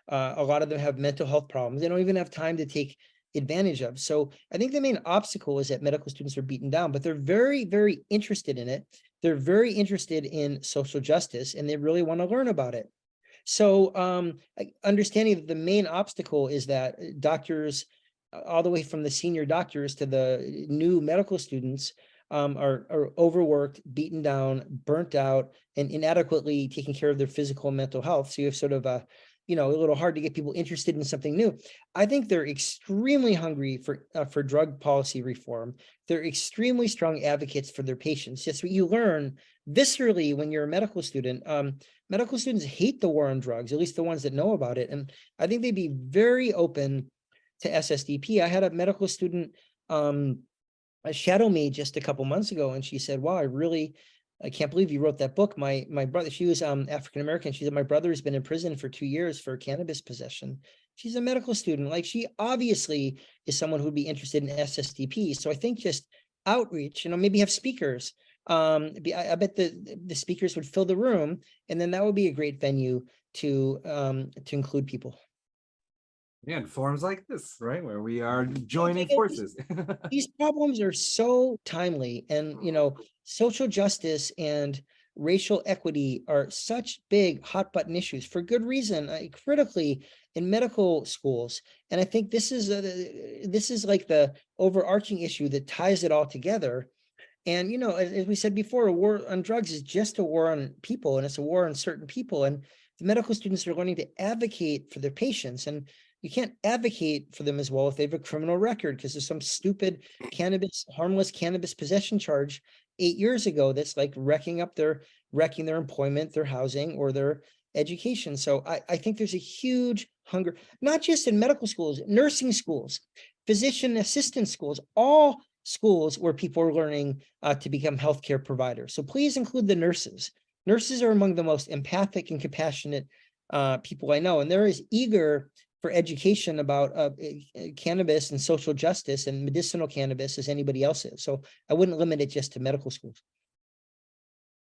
A lot of them have mental health problems. They don't even have time to take advantage of. So I think the main obstacle is that medical students are beaten down, but they're very, very interested in it. They're very interested in social justice, and they really want to learn about it. So understanding that the main obstacle is that doctors, all the way from the senior doctors to the new medical students, are overworked, beaten down, burnt out, and inadequately taking care of their physical and mental health. So you have sort of a little hard to get people interested in something new. I think they're extremely hungry for drug policy reform. They're extremely strong advocates for their patients. Just what you learn viscerally when you're a medical student. Medical students hate the war on drugs, at least the ones that know about it. And I think they'd be very open to SSDP. I had a medical student shadow me just a couple months ago, and she said, wow, I can't believe you wrote that book. My brother, she was African-American. She said, my brother has been in prison for 2 years for cannabis possession. She's a medical student. Like, she obviously is someone who'd be interested in SSDP. So I think just outreach, maybe have speakers. I bet the speakers would fill the room, and then that would be a great venue to include people. Yeah, in forums like this, right, where we are joining forces. These problems are so timely, and social justice and racial equity are such big hot button issues for good reason, critically in medical schools. And I think this is like the overarching issue that ties it all together. And as we said before, a war on drugs is just a war on people, and it's a war on certain people. And the medical students are learning to advocate for their patients. And you can't advocate for them as well if they have a criminal record because there's some stupid harmless cannabis possession charge 8 years ago that's like wrecking their employment, their housing, or their education. So I think there's a huge hunger, not just in medical schools, nursing schools, physician assistant schools, all schools where people are learning to become healthcare providers. So please include the nurses. Nurses are among the most empathic and compassionate people I know, and they're as eager for education about cannabis and social justice and medicinal cannabis as anybody else is. So I wouldn't limit it just to medical schools.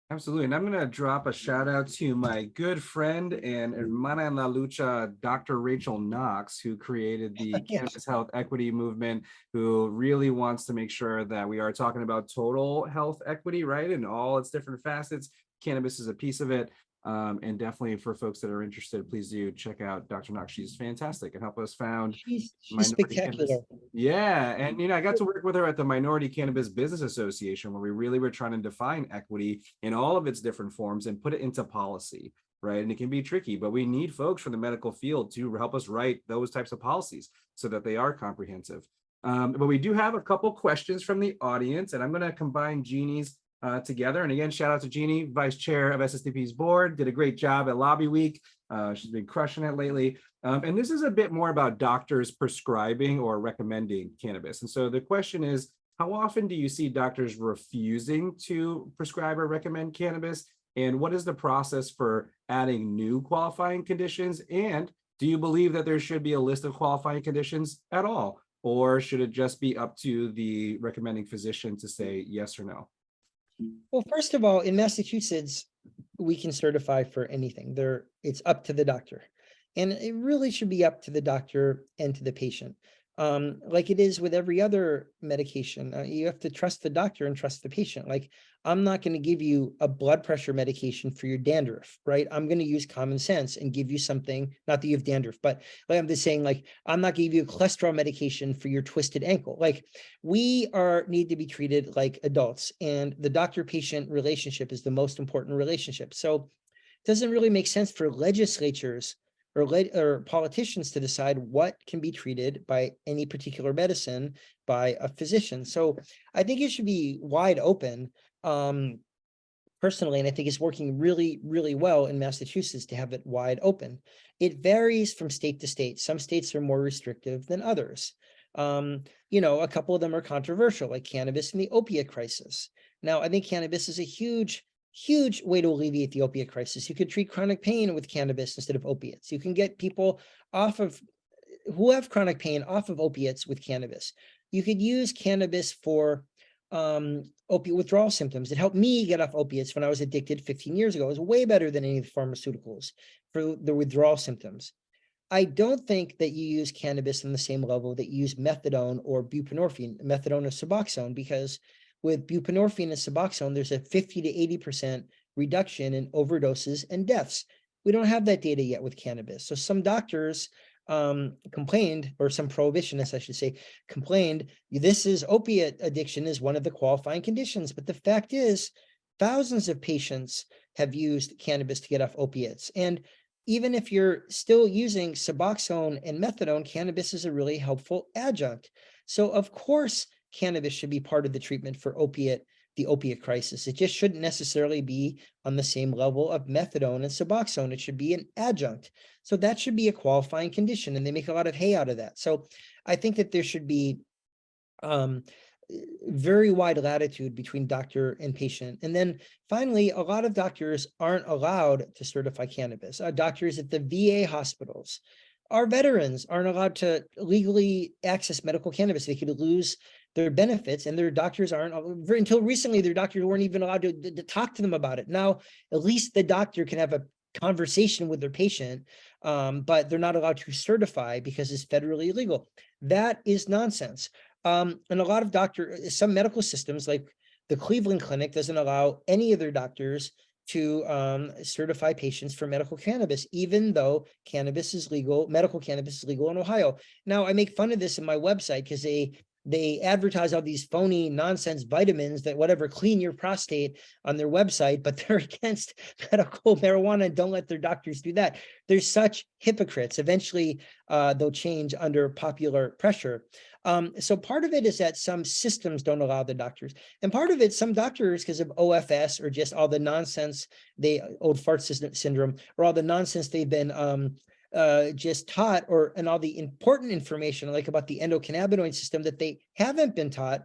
Absolutely. And I'm going to drop a shout out to my good friend and hermana en la lucha, Dr. Rachel Knox, who created the Yes. Cannabis Health Equity Movement, who really wants to make sure that we are talking about total health equity, right? And all its different facets. Cannabis is a piece of it. And definitely for folks that are interested, please do check out Dr. Knox. She's fantastic and help us found She's minority spectacular. cannabis. Yeah. And, I got to work with her at the Minority Cannabis Business Association, where we really were trying to define equity in all of its different forms and put it into policy, right? And it can be tricky, but we need folks from the medical field to help us write those types of policies so that they are comprehensive. But we do have a couple questions from the audience, and I'm going to combine Jeannie's together. And again, shout out to Jeannie, vice chair of SSDP's board, did a great job at Lobby Week. She's been crushing it lately. And this is a bit more about doctors prescribing or recommending cannabis. And so the question is, how often do you see doctors refusing to prescribe or recommend cannabis? And what is the process for adding new qualifying conditions? And do you believe that there should be a list of qualifying conditions at all? Or should it just be up to the recommending physician to say yes or no? Well, first of all, in Massachusetts, we can certify for anything. It's up to the doctor. And it really should be up to the doctor and to the patient. Like it is with every other medication. You have to trust the doctor and trust the patient. Like, I'm not going to give you a blood pressure medication for your dandruff, right? I'm going to use common sense and give you something, not that you have dandruff, but like I'm just saying, like, I'm not giving you a cholesterol medication for your twisted ankle. Like, we need to be treated like adults, and the doctor-patient relationship is the most important relationship. So it doesn't really make sense for legislatures or politicians to decide what can be treated by any particular medicine by a physician. So I think it should be wide open, personally, and I think it's working really, really well in Massachusetts to have it wide open. It varies from state to state. Some states are more restrictive than others. A couple of them are controversial, like cannabis and the opiate crisis. Now, I think cannabis is a huge way to alleviate the opiate crisis. You could treat chronic pain with cannabis instead of opiates. You can get people who have chronic pain off of opiates with cannabis. You could use cannabis for opiate withdrawal symptoms. It helped me get off opiates when I was addicted 15 years ago. It was way better than any of the pharmaceuticals for the withdrawal symptoms. I don't think that you use cannabis on the same level that you use methadone or buprenorphine, methadone or Suboxone, because with buprenorphine and Suboxone, there's a 50 to 80% reduction in overdoses and deaths. We don't have that data yet with cannabis. So some doctors complained, or some prohibitionists, I should say, complained, opiate addiction is one of the qualifying conditions. But the fact is, thousands of patients have used cannabis to get off opiates. And even if you're still using Suboxone and methadone, cannabis is a really helpful adjunct. So of course, cannabis should be part of the treatment for the opiate crisis. It just shouldn't necessarily be on the same level of methadone and Suboxone. It should be an adjunct. So that should be a qualifying condition, and they make a lot of hay out of that. So I think that there should be very wide latitude between doctor and patient. And then finally, a lot of doctors aren't allowed to certify cannabis. Doctors at the VA hospitals, our veterans aren't allowed to legally access medical cannabis. They could lose their benefits, and their doctors until recently, their doctors weren't even allowed to talk to them about it. Now, at least the doctor can have a conversation with their patient, but they're not allowed to certify because it's federally illegal. That is nonsense. And a lot of some medical systems, like the Cleveland Clinic, doesn't allow any of their doctors to certify patients for medical cannabis, even though medical cannabis is legal in Ohio. Now, I make fun of this in my website because they advertise all these phony nonsense vitamins that whatever clean your prostate on their website, but they're against medical marijuana and don't let their doctors do that. They're such hypocrites. Eventually, they'll change under popular pressure. So part of it is that some systems don't allow the doctors. And part of it, some doctors, because of OFS or just all the nonsense, old fart syndrome, or all the nonsense they've been just taught, and all the important information like about the endocannabinoid system that they haven't been taught,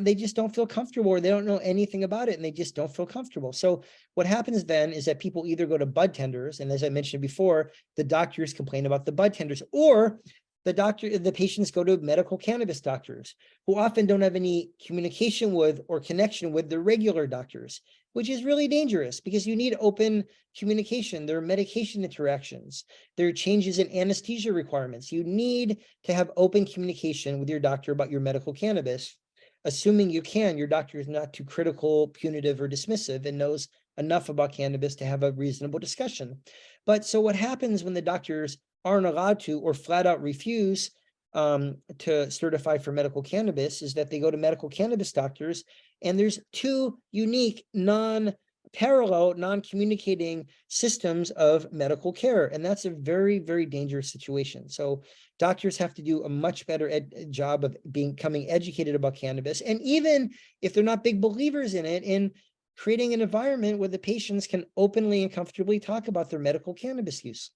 they just don't feel comfortable, or they don't know anything about it and they just don't feel comfortable. So what happens then is that people either go to bud tenders, and as I mentioned before, the doctors complain about the bud tenders, or the patients go to medical cannabis doctors who often don't have any communication with or connection with their regular doctors, which is really dangerous because you need open communication. There are medication interactions. There are changes in anesthesia requirements. You need to have open communication with your doctor about your medical cannabis, assuming your doctor is not too critical, punitive, or dismissive and knows enough about cannabis to have a reasonable discussion. But so what happens when the doctors aren't allowed to or flat out refuse to certify for medical cannabis is that they go to medical cannabis doctors, and there's two unique, non-parallel, non-communicating systems of medical care. And that's a very, very dangerous situation. So doctors have to do a much better job of becoming educated about cannabis. And even if they're not big believers in it, in creating an environment where the patients can openly and comfortably talk about their medical cannabis use.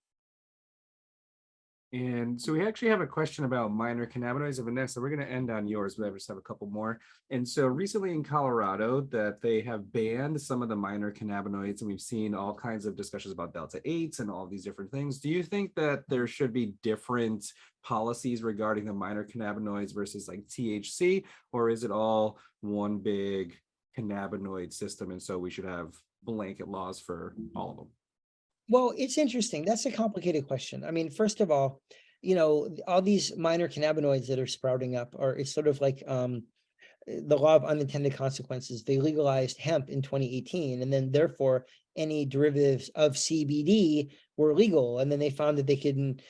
And so we actually have a question about minor cannabinoids. And Vanessa, we're going to end on yours, but I just have a couple more. And so recently in Colorado, that they have banned some of the minor cannabinoids, and we've seen all kinds of discussions about delta 8s and all these different things. Do you think that there should be different policies regarding the minor cannabinoids versus like THC, or is it all one big cannabinoid system, and so we should have blanket laws for all of them? Well, it's interesting. That's a complicated question. I mean, first of all, all these minor cannabinoids that are sprouting up it's sort of like the law of unintended consequences. They legalized hemp in 2018, and then therefore any derivatives of CBD were legal. And then they found that they could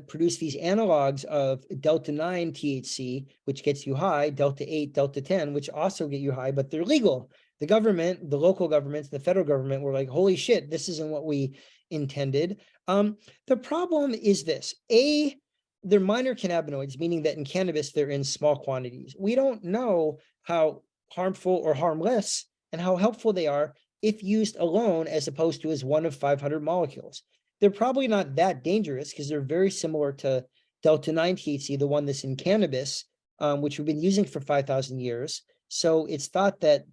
produce these analogs of delta 9 THC, which gets you high, delta 8, delta 10, which also get you high, but they're legal. The government, the local governments, the federal government were like, holy shit, this isn't what we intended. The problem is this. They're minor cannabinoids, meaning that in cannabis, they're in small quantities. We don't know how harmful or harmless and how helpful they are if used alone, as opposed to as one of 500 molecules. They're probably not that dangerous because they're very similar to delta 9 THC, the one that's in cannabis, which we've been using for 5,000 years. So it's thought that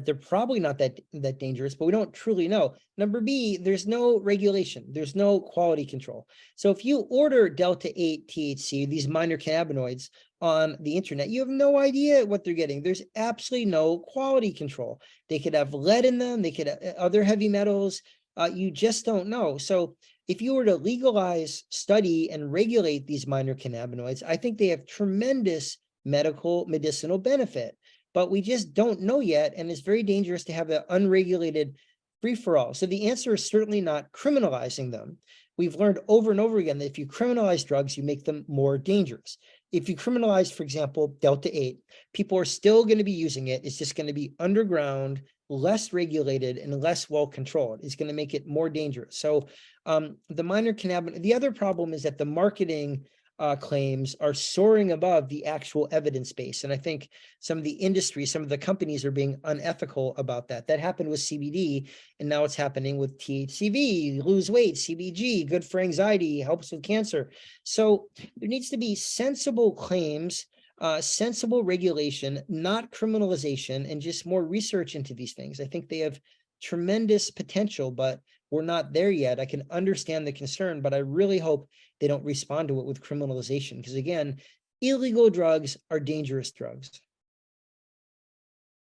they're probably not that dangerous, but we don't truly know. Number B, there's no regulation. There's no quality control. So if you order delta 8 THC, these minor cannabinoids on the internet, you have no idea what they're getting. There's absolutely no quality control. They could have lead in them. They could have other heavy metals. You just don't know. So if you were to legalize, study, and regulate these minor cannabinoids, I think they have tremendous medicinal benefit. But we just don't know yet, and it's very dangerous to have an unregulated free-for-all. So the answer is certainly not criminalizing them. We've learned over and over again that if you criminalize drugs, you make them more dangerous. If you criminalize, for example, delta 8, people are still going to be using it. It's just going to be underground, less regulated, and less well-controlled. It's going to make it more dangerous. So the minor cannabinoid, the other problem is that the marketing claims are soaring above the actual evidence base. And I think some of the industry, some of the companies are being unethical about that. That happened with CBD, and now it's happening with THCV, lose weight, CBG, good for anxiety, helps with cancer. So there needs to be sensible claims, sensible regulation, not criminalization, and just more research into these things. I think they have tremendous potential, but we're not there yet. I can understand the concern, but I really hope they don't respond to it with criminalization. Because again, illegal drugs are dangerous drugs.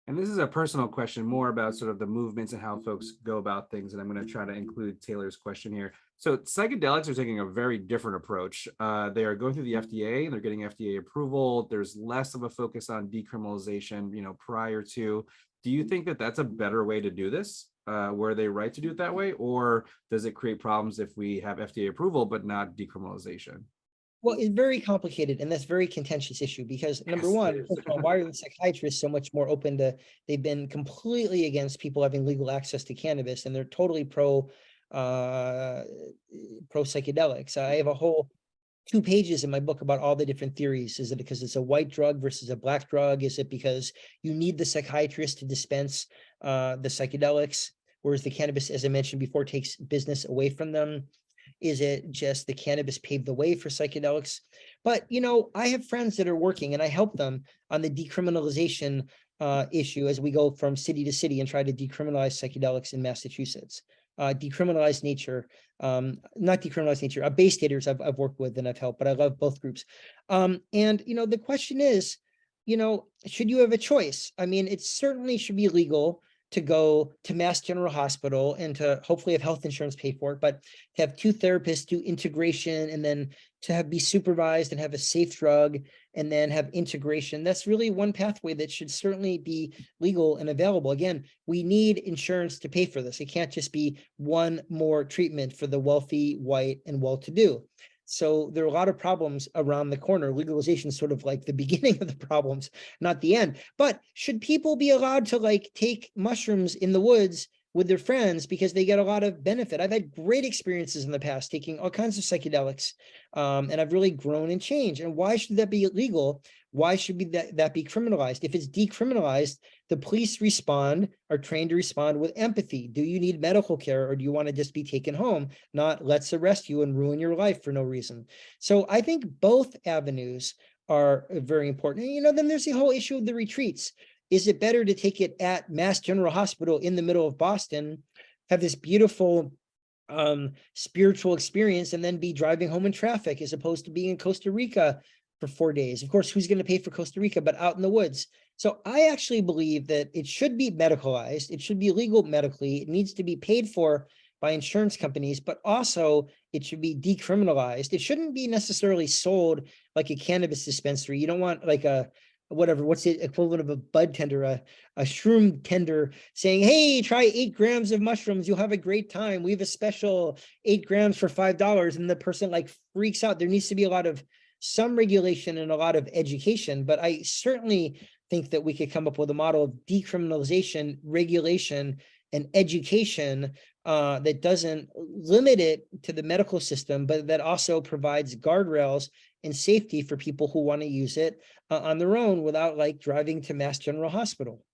And this is a personal question, more about sort of the movements and how folks go about things. And I'm going to try to include Taylor's question here. So psychedelics are taking a very different approach. They are going through the FDA, and they're getting FDA approval. There's less of a focus on decriminalization, prior to. Do you think that that's a better way to do this? Were they right to do it that way? Or does it create problems if we have FDA approval, but not decriminalization? Well, it's very complicated, and that's a very contentious issue because number Yes, it one, is. first of all, why are the psychiatrists so much more open to, they've been completely against people having legal access to cannabis, and they're totally pro psychedelics. I have a whole 2 pages in my book about all the different theories. Is it because it's a white drug versus a black drug? Is it because you need the psychiatrist to dispense the psychedelics, whereas the cannabis, as I mentioned before, takes business away from them? Is it just the cannabis paved the way for psychedelics? But, I have friends that are working and I help them on the decriminalization issue as we go from city to city and try to decriminalize psychedelics in Massachusetts. Decriminalize nature, not decriminalize nature, Bay Staters I've worked with and I've helped, but I love both groups. And, the question is, should you have a choice? I mean, it certainly should be legal to go to Mass General Hospital and to hopefully have health insurance pay for it, but to have 2 therapists do integration and then to be supervised and have a safe drug and then have integration. That's really one pathway that should certainly be legal and available. Again, we need insurance to pay for this. It can't just be one more treatment for the wealthy, white, and well-to-do. So there are a lot of problems around the corner. Legalization is sort of like the beginning of the problems, not the end. But should people be allowed to take mushrooms in the woods with their friends because they get a lot of benefit? I've had great experiences in the past taking all kinds of psychedelics, and I've really grown and changed. And why should that be illegal? Why should that be criminalized? If it's decriminalized, the police are trained to respond with empathy. Do you need medical care or do you want to just be taken home? Not let's arrest you and ruin your life for no reason. So I think both avenues are very important. And, then there's the whole issue of the retreats. Is it better to take it at Mass General Hospital in the middle of Boston, have this beautiful spiritual experience, and then be driving home in traffic as opposed to being in Costa Rica for 4 days? Of course, who's going to pay for Costa Rica, but out in the woods? So I actually believe that it should be medicalized. It should be legal medically. It needs to be paid for by insurance companies, but also it should be decriminalized. It shouldn't be necessarily sold like a cannabis dispensary. You don't want like a whatever, what's the equivalent of a bud tender, a shroom tender saying, hey, try 8 grams of mushrooms. You'll have a great time. We have a special 8 grams for $5. And the person freaks out. There needs to be a lot of some regulation and a lot of education, but I certainly think that we could come up with a model of decriminalization, regulation, and education that doesn't limit it to the medical system, but that also provides guardrails and safety for people who want to use it on their own without driving to Mass General Hospital.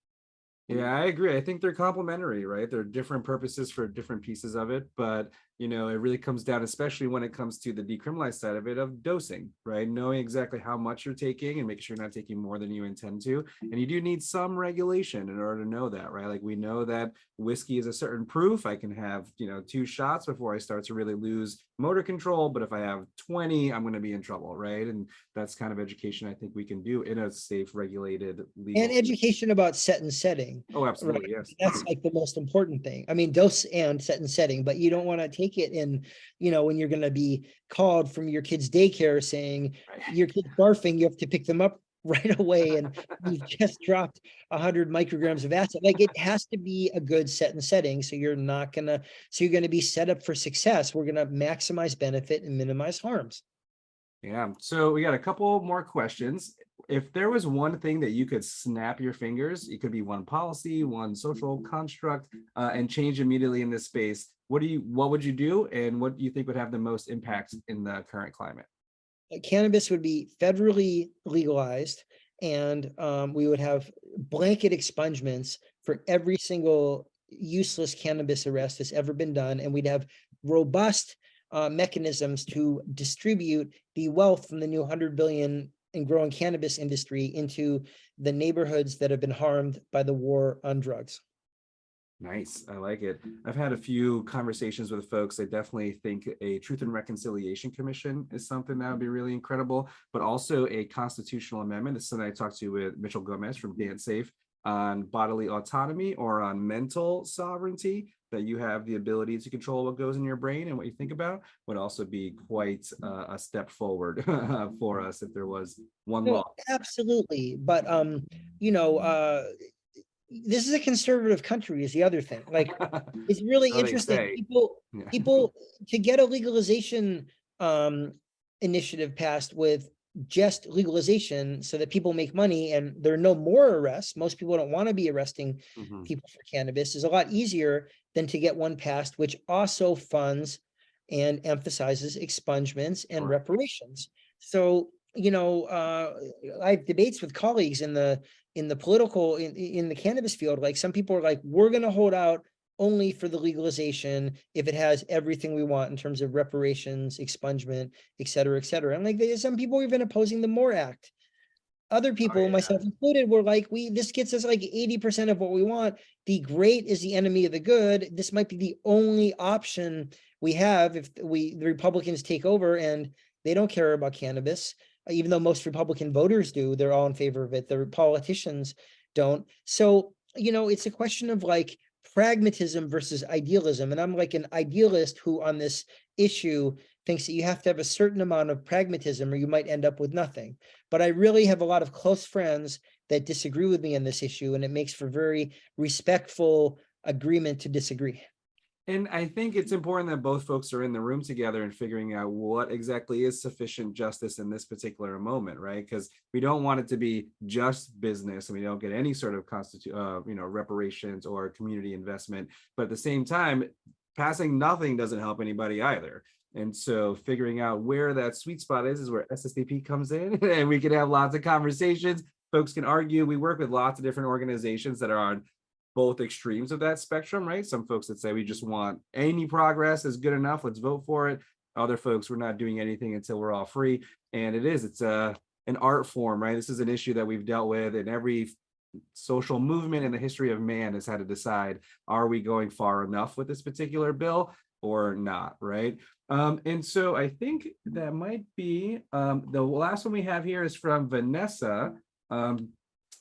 Yeah, I agree. I think they're complementary, right? They're different purposes for different pieces of it, but it really comes down, especially when it comes to the decriminalized side of it, of dosing, right? Knowing exactly how much you're taking and making sure you're not taking more than you intend to. And you do need some regulation in order to know that, right? We know that whiskey is a certain proof. I can have, 2 shots before I start to really lose motor control. But if I have 20, I'm going to be in trouble, right? And that's kind of education I think we can do in a safe, regulated, legal. And education about set and setting. Oh, absolutely. Right? Yes. That's the most important thing. I mean, dose and set and setting, but you don't want to take it in, when you're going to be called from your kid's daycare saying your kid's barfing, you have to pick them up right away. And you've just dropped 100 micrograms of acid. It has to be a good set and setting. So you're going to be set up for success. We're going to maximize benefit and minimize harms. Yeah. So we got a couple more questions. If there was one thing that you could snap your fingers, it could be one policy, one social construct, and change immediately in this space, what would you do? And what do you think would have the most impact in the current climate? Cannabis would be federally legalized, and we would have blanket expungements for every single useless cannabis arrest that's ever been done. And we'd have robust mechanisms to distribute the wealth from the new 100 billion and growing cannabis industry into the neighborhoods that have been harmed by the war on drugs. Nice. I like it. I've had a few conversations with folks. I definitely think a Truth and Reconciliation Commission is something that would be really incredible, but also a constitutional amendment. This is something I talked to with Mitchell Gomez from Dance Safe on bodily autonomy or on mental sovereignty, that you have the ability to control what goes in your brain and what you think about, would also be quite a step forward for us if there was one law. Absolutely. But, this is a conservative country is the other thing. It's really So they interesting. say. People Yeah. people to get a legalization initiative passed with just legalization so that people make money and there are no more arrests. Most people don't want to be arresting people for cannabis. Is a lot easier than to get one passed, which also funds and emphasizes expungements and Right. reparations. So, I have debates with colleagues in the political in the cannabis field. Like some people are like, we're going to hold out only for the legalization if it has everything we want in terms of reparations, expungement, et cetera, et cetera. And like there's some people even opposing the MORE Act. Other people, yeah. myself included, were like, this gets us like 80% of what we want. The great is the enemy of the good. This might be the only option we have if the Republicans take over, and they don't care about cannabis. Even though most Republican voters do, they're all in favor of it. The politicians don't. So, it's a question of like pragmatism versus idealism. And I'm like an idealist who on this issue thinks that you have to have a certain amount of pragmatism or you might end up with nothing. But I really have a lot of close friends that disagree with me on this issue, and it makes for very respectful agreement to disagree. And I think it's important that both folks are in the room together and figuring out what exactly is sufficient justice in this particular moment, right? Because we don't want it to be just business and we don't get any sort of reparations or community investment. But at the same time, passing nothing doesn't help anybody either. And so figuring out where that sweet spot is where SSDP comes in and we can have lots of conversations. Folks can argue. We work with lots of different organizations that are on both extremes of that spectrum, right? Some folks that say we just want any progress is good enough, let's vote for it. Other folks, we're not doing anything until we're all free. And it's an art form, right? This is an issue that we've dealt with in every social movement in the history of man has had to decide, are we going far enough with this particular bill or not, right? And so I think that might be the last one we have here is from Vanessa.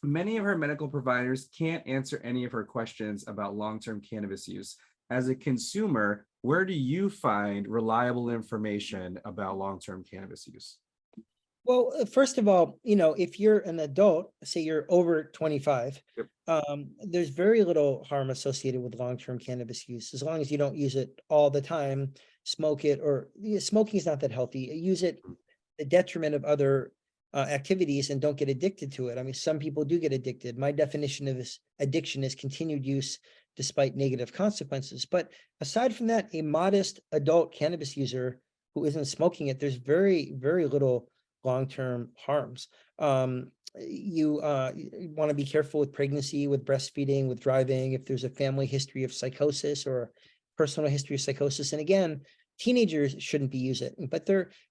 Many of her medical providers can't answer any of her questions about long-term cannabis use. As a consumer, where do you find reliable information about long-term cannabis use? Well, first of all, if you're an adult, say you're over 25, Yep. there's very little harm associated with long-term cannabis use, as long as you don't use it all the time, smoke it, or smoking is not that healthy. Use it the detriment of other activities and don't get addicted to it. I mean, some people do get addicted. My definition of this addiction is continued use despite negative consequences. But aside from that, a modest adult cannabis user who isn't smoking it, there's very, very little long-term harms. You want to be careful with pregnancy, with breastfeeding, with driving, if there's a family history of psychosis or personal history of psychosis. And again, teenagers shouldn't be using it, but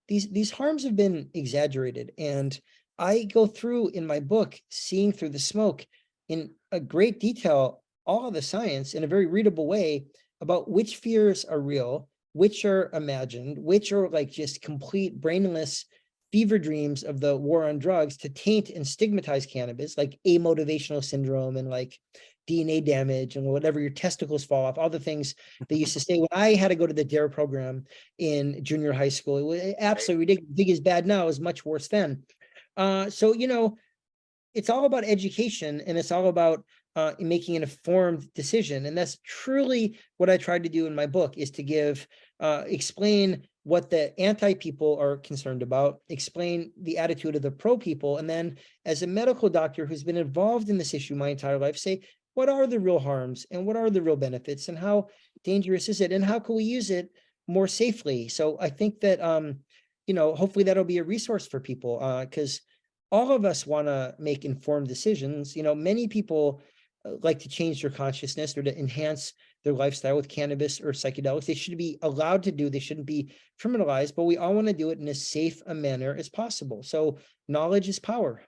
these harms have been exaggerated. And I go through in my book, Seeing Through the Smoke, in a great detail, all of the science in a very readable way about which fears are real, which are imagined, which are like just complete brainless fever dreams of the war on drugs to taint and stigmatize cannabis, like amotivational syndrome and like DNA damage and whatever, your testicles fall off, all the things they used to say. When I had to go to the DARE program in junior high school, it was absolutely ridiculous. Big is bad now, is much worse then. So, it's all about education and it's all about making an informed decision. And that's truly what I tried to do in my book, is to explain what the anti people are concerned about, explain the attitude of the pro people. And then as a medical doctor who's been involved in this issue my entire life, say, what are the real harms and what are the real benefits and how dangerous is it and how can we use it more safely? So I think that, hopefully that'll be a resource for people, because all of us want to make informed decisions. Many people like to change their consciousness or to enhance their lifestyle with cannabis or psychedelics. They should be allowed to do, they shouldn't be criminalized, but we all want to do it in as safe a manner as possible. So knowledge is power.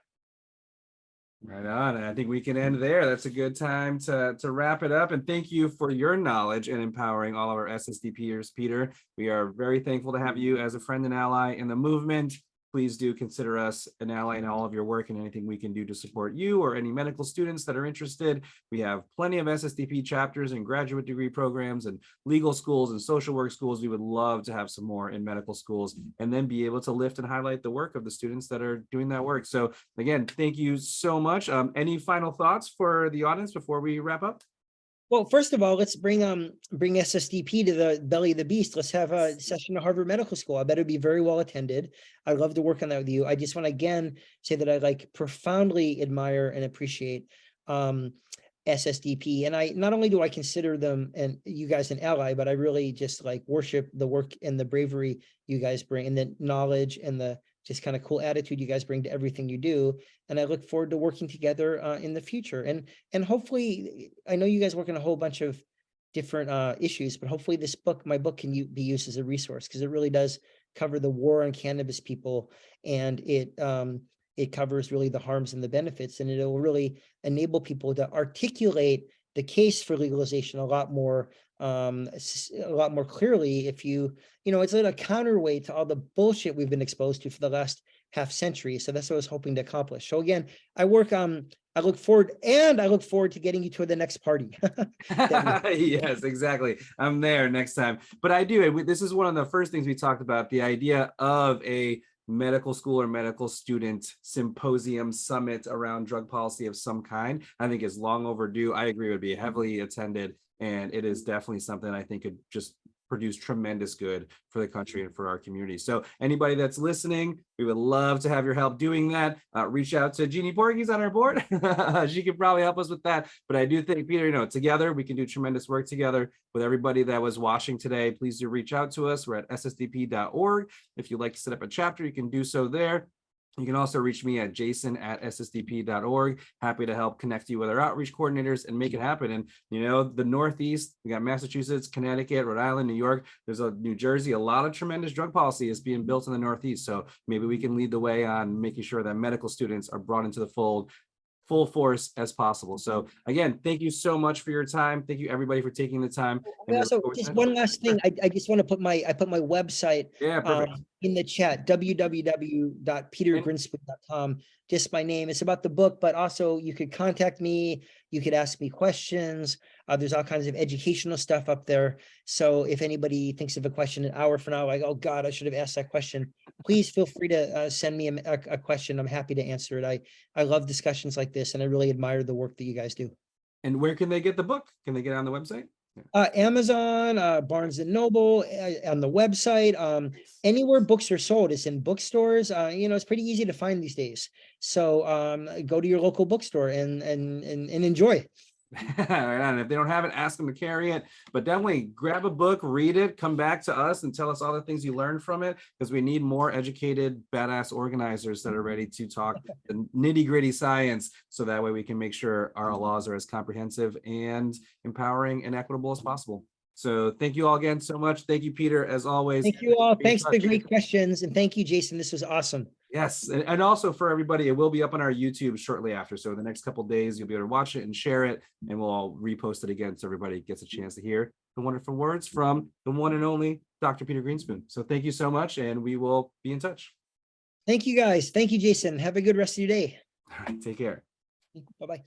Right on. And I think we can end there. That's a good time to wrap it up. And thank you for your knowledge and empowering all of our SSDPers, Peter. We are very thankful to have you as a friend and ally in the movement. Please do consider us an ally in all of your work and anything we can do to support you or any medical students that are interested. We have plenty of SSDP chapters and graduate degree programs and legal schools and social work schools. We would love to have some more in medical schools and then be able to lift and highlight the work of the students that are doing that work. So again, thank you so much. Any final thoughts for the audience before we wrap up? Well, first of all, let's bring SSDP to the belly of the beast. Let's have a session at Harvard Medical School. I bet it'd be very well attended. I'd love to work on that with you. I just want to again say that I like profoundly admire and appreciate SSDP. And I not only do I consider them and you guys an ally, but I really just like worship the work and the bravery you guys bring and the knowledge and the just kind of cool attitude you guys bring to everything you do. And I look forward to working together in the future. And hopefully, I know you guys work on a whole bunch of different issues, but hopefully this book, my book, can be used as a resource because it really does cover the war on cannabis people, and it covers really the harms and the benefits, and it'll really enable people to articulate the case for legalization a lot more clearly if it's a counterweight to all the bullshit we've been exposed to for the last half century. So that's what I was hoping to accomplish. So again, I look forward to getting you to the next party. Yes, exactly. I'm there next time. But this is one of the first things we talked about, the idea of a medical school or medical student symposium summit around drug policy of some kind. I think is long overdue. I agree, it would be heavily attended, and it is definitely something I think could just produce tremendous good for the country and for our community. So anybody that's listening, we would love to have your help doing that. Reach out to Jeannie Porgy's on our board. She could probably help us with that. But I do think, Peter, together we can do tremendous work together. With everybody that was watching today, please do reach out to us. We're at ssdp.org. If you'd like to set up a chapter, you can do so there. You can also reach me at jason@ssdp.org. Happy to help connect you with our outreach coordinators and make it happen. And, the Northeast, we got Massachusetts, Connecticut, Rhode Island, New York, there's New Jersey, a lot of tremendous drug policy is being built in the Northeast. So maybe we can lead the way on making sure that medical students are brought into the fold full force as possible. So again, thank you so much for your time. Thank you everybody for taking the time. And also, just one last thing, I just want to put my website in the chat, www.petergrinspoon.com, just my name. It's about the book, but also you could contact me. You could ask me questions. There's all kinds of educational stuff up there. So if anybody thinks of a question an hour from now, like, oh God, I should have asked that question, please feel free to send me a question. I'm happy to answer it. I love discussions like this, and I really admire the work that you guys do. And where can they get the book? Can they get it on the website? Amazon, Barnes and Noble, on the website, anywhere books are sold. It's in bookstores. It's pretty easy to find these days. So go to your local bookstore and enjoy. Right on. If they don't have it, ask them to carry it, but definitely grab a book, read it, come back to us and tell us all the things you learned from it, because we need more educated, badass organizers that are ready to talk the nitty-gritty science, so that way we can make sure our laws are as comprehensive and empowering and equitable as possible. So thank you all again so much. Thank you, Peter, as always. Thank you all. Thanks for the great questions. And thank you, Jason. This was awesome. Yes. And also for everybody, it will be up on our YouTube shortly after. So in the next couple of days, you'll be able to watch it and share it, and we'll all repost it again so everybody gets a chance to hear the wonderful words from the one and only Dr. Peter Grinspoon. So thank you so much, and we will be in touch. Thank you, guys. Thank you, Jason. Have a good rest of your day. All right. Take care. Bye-bye.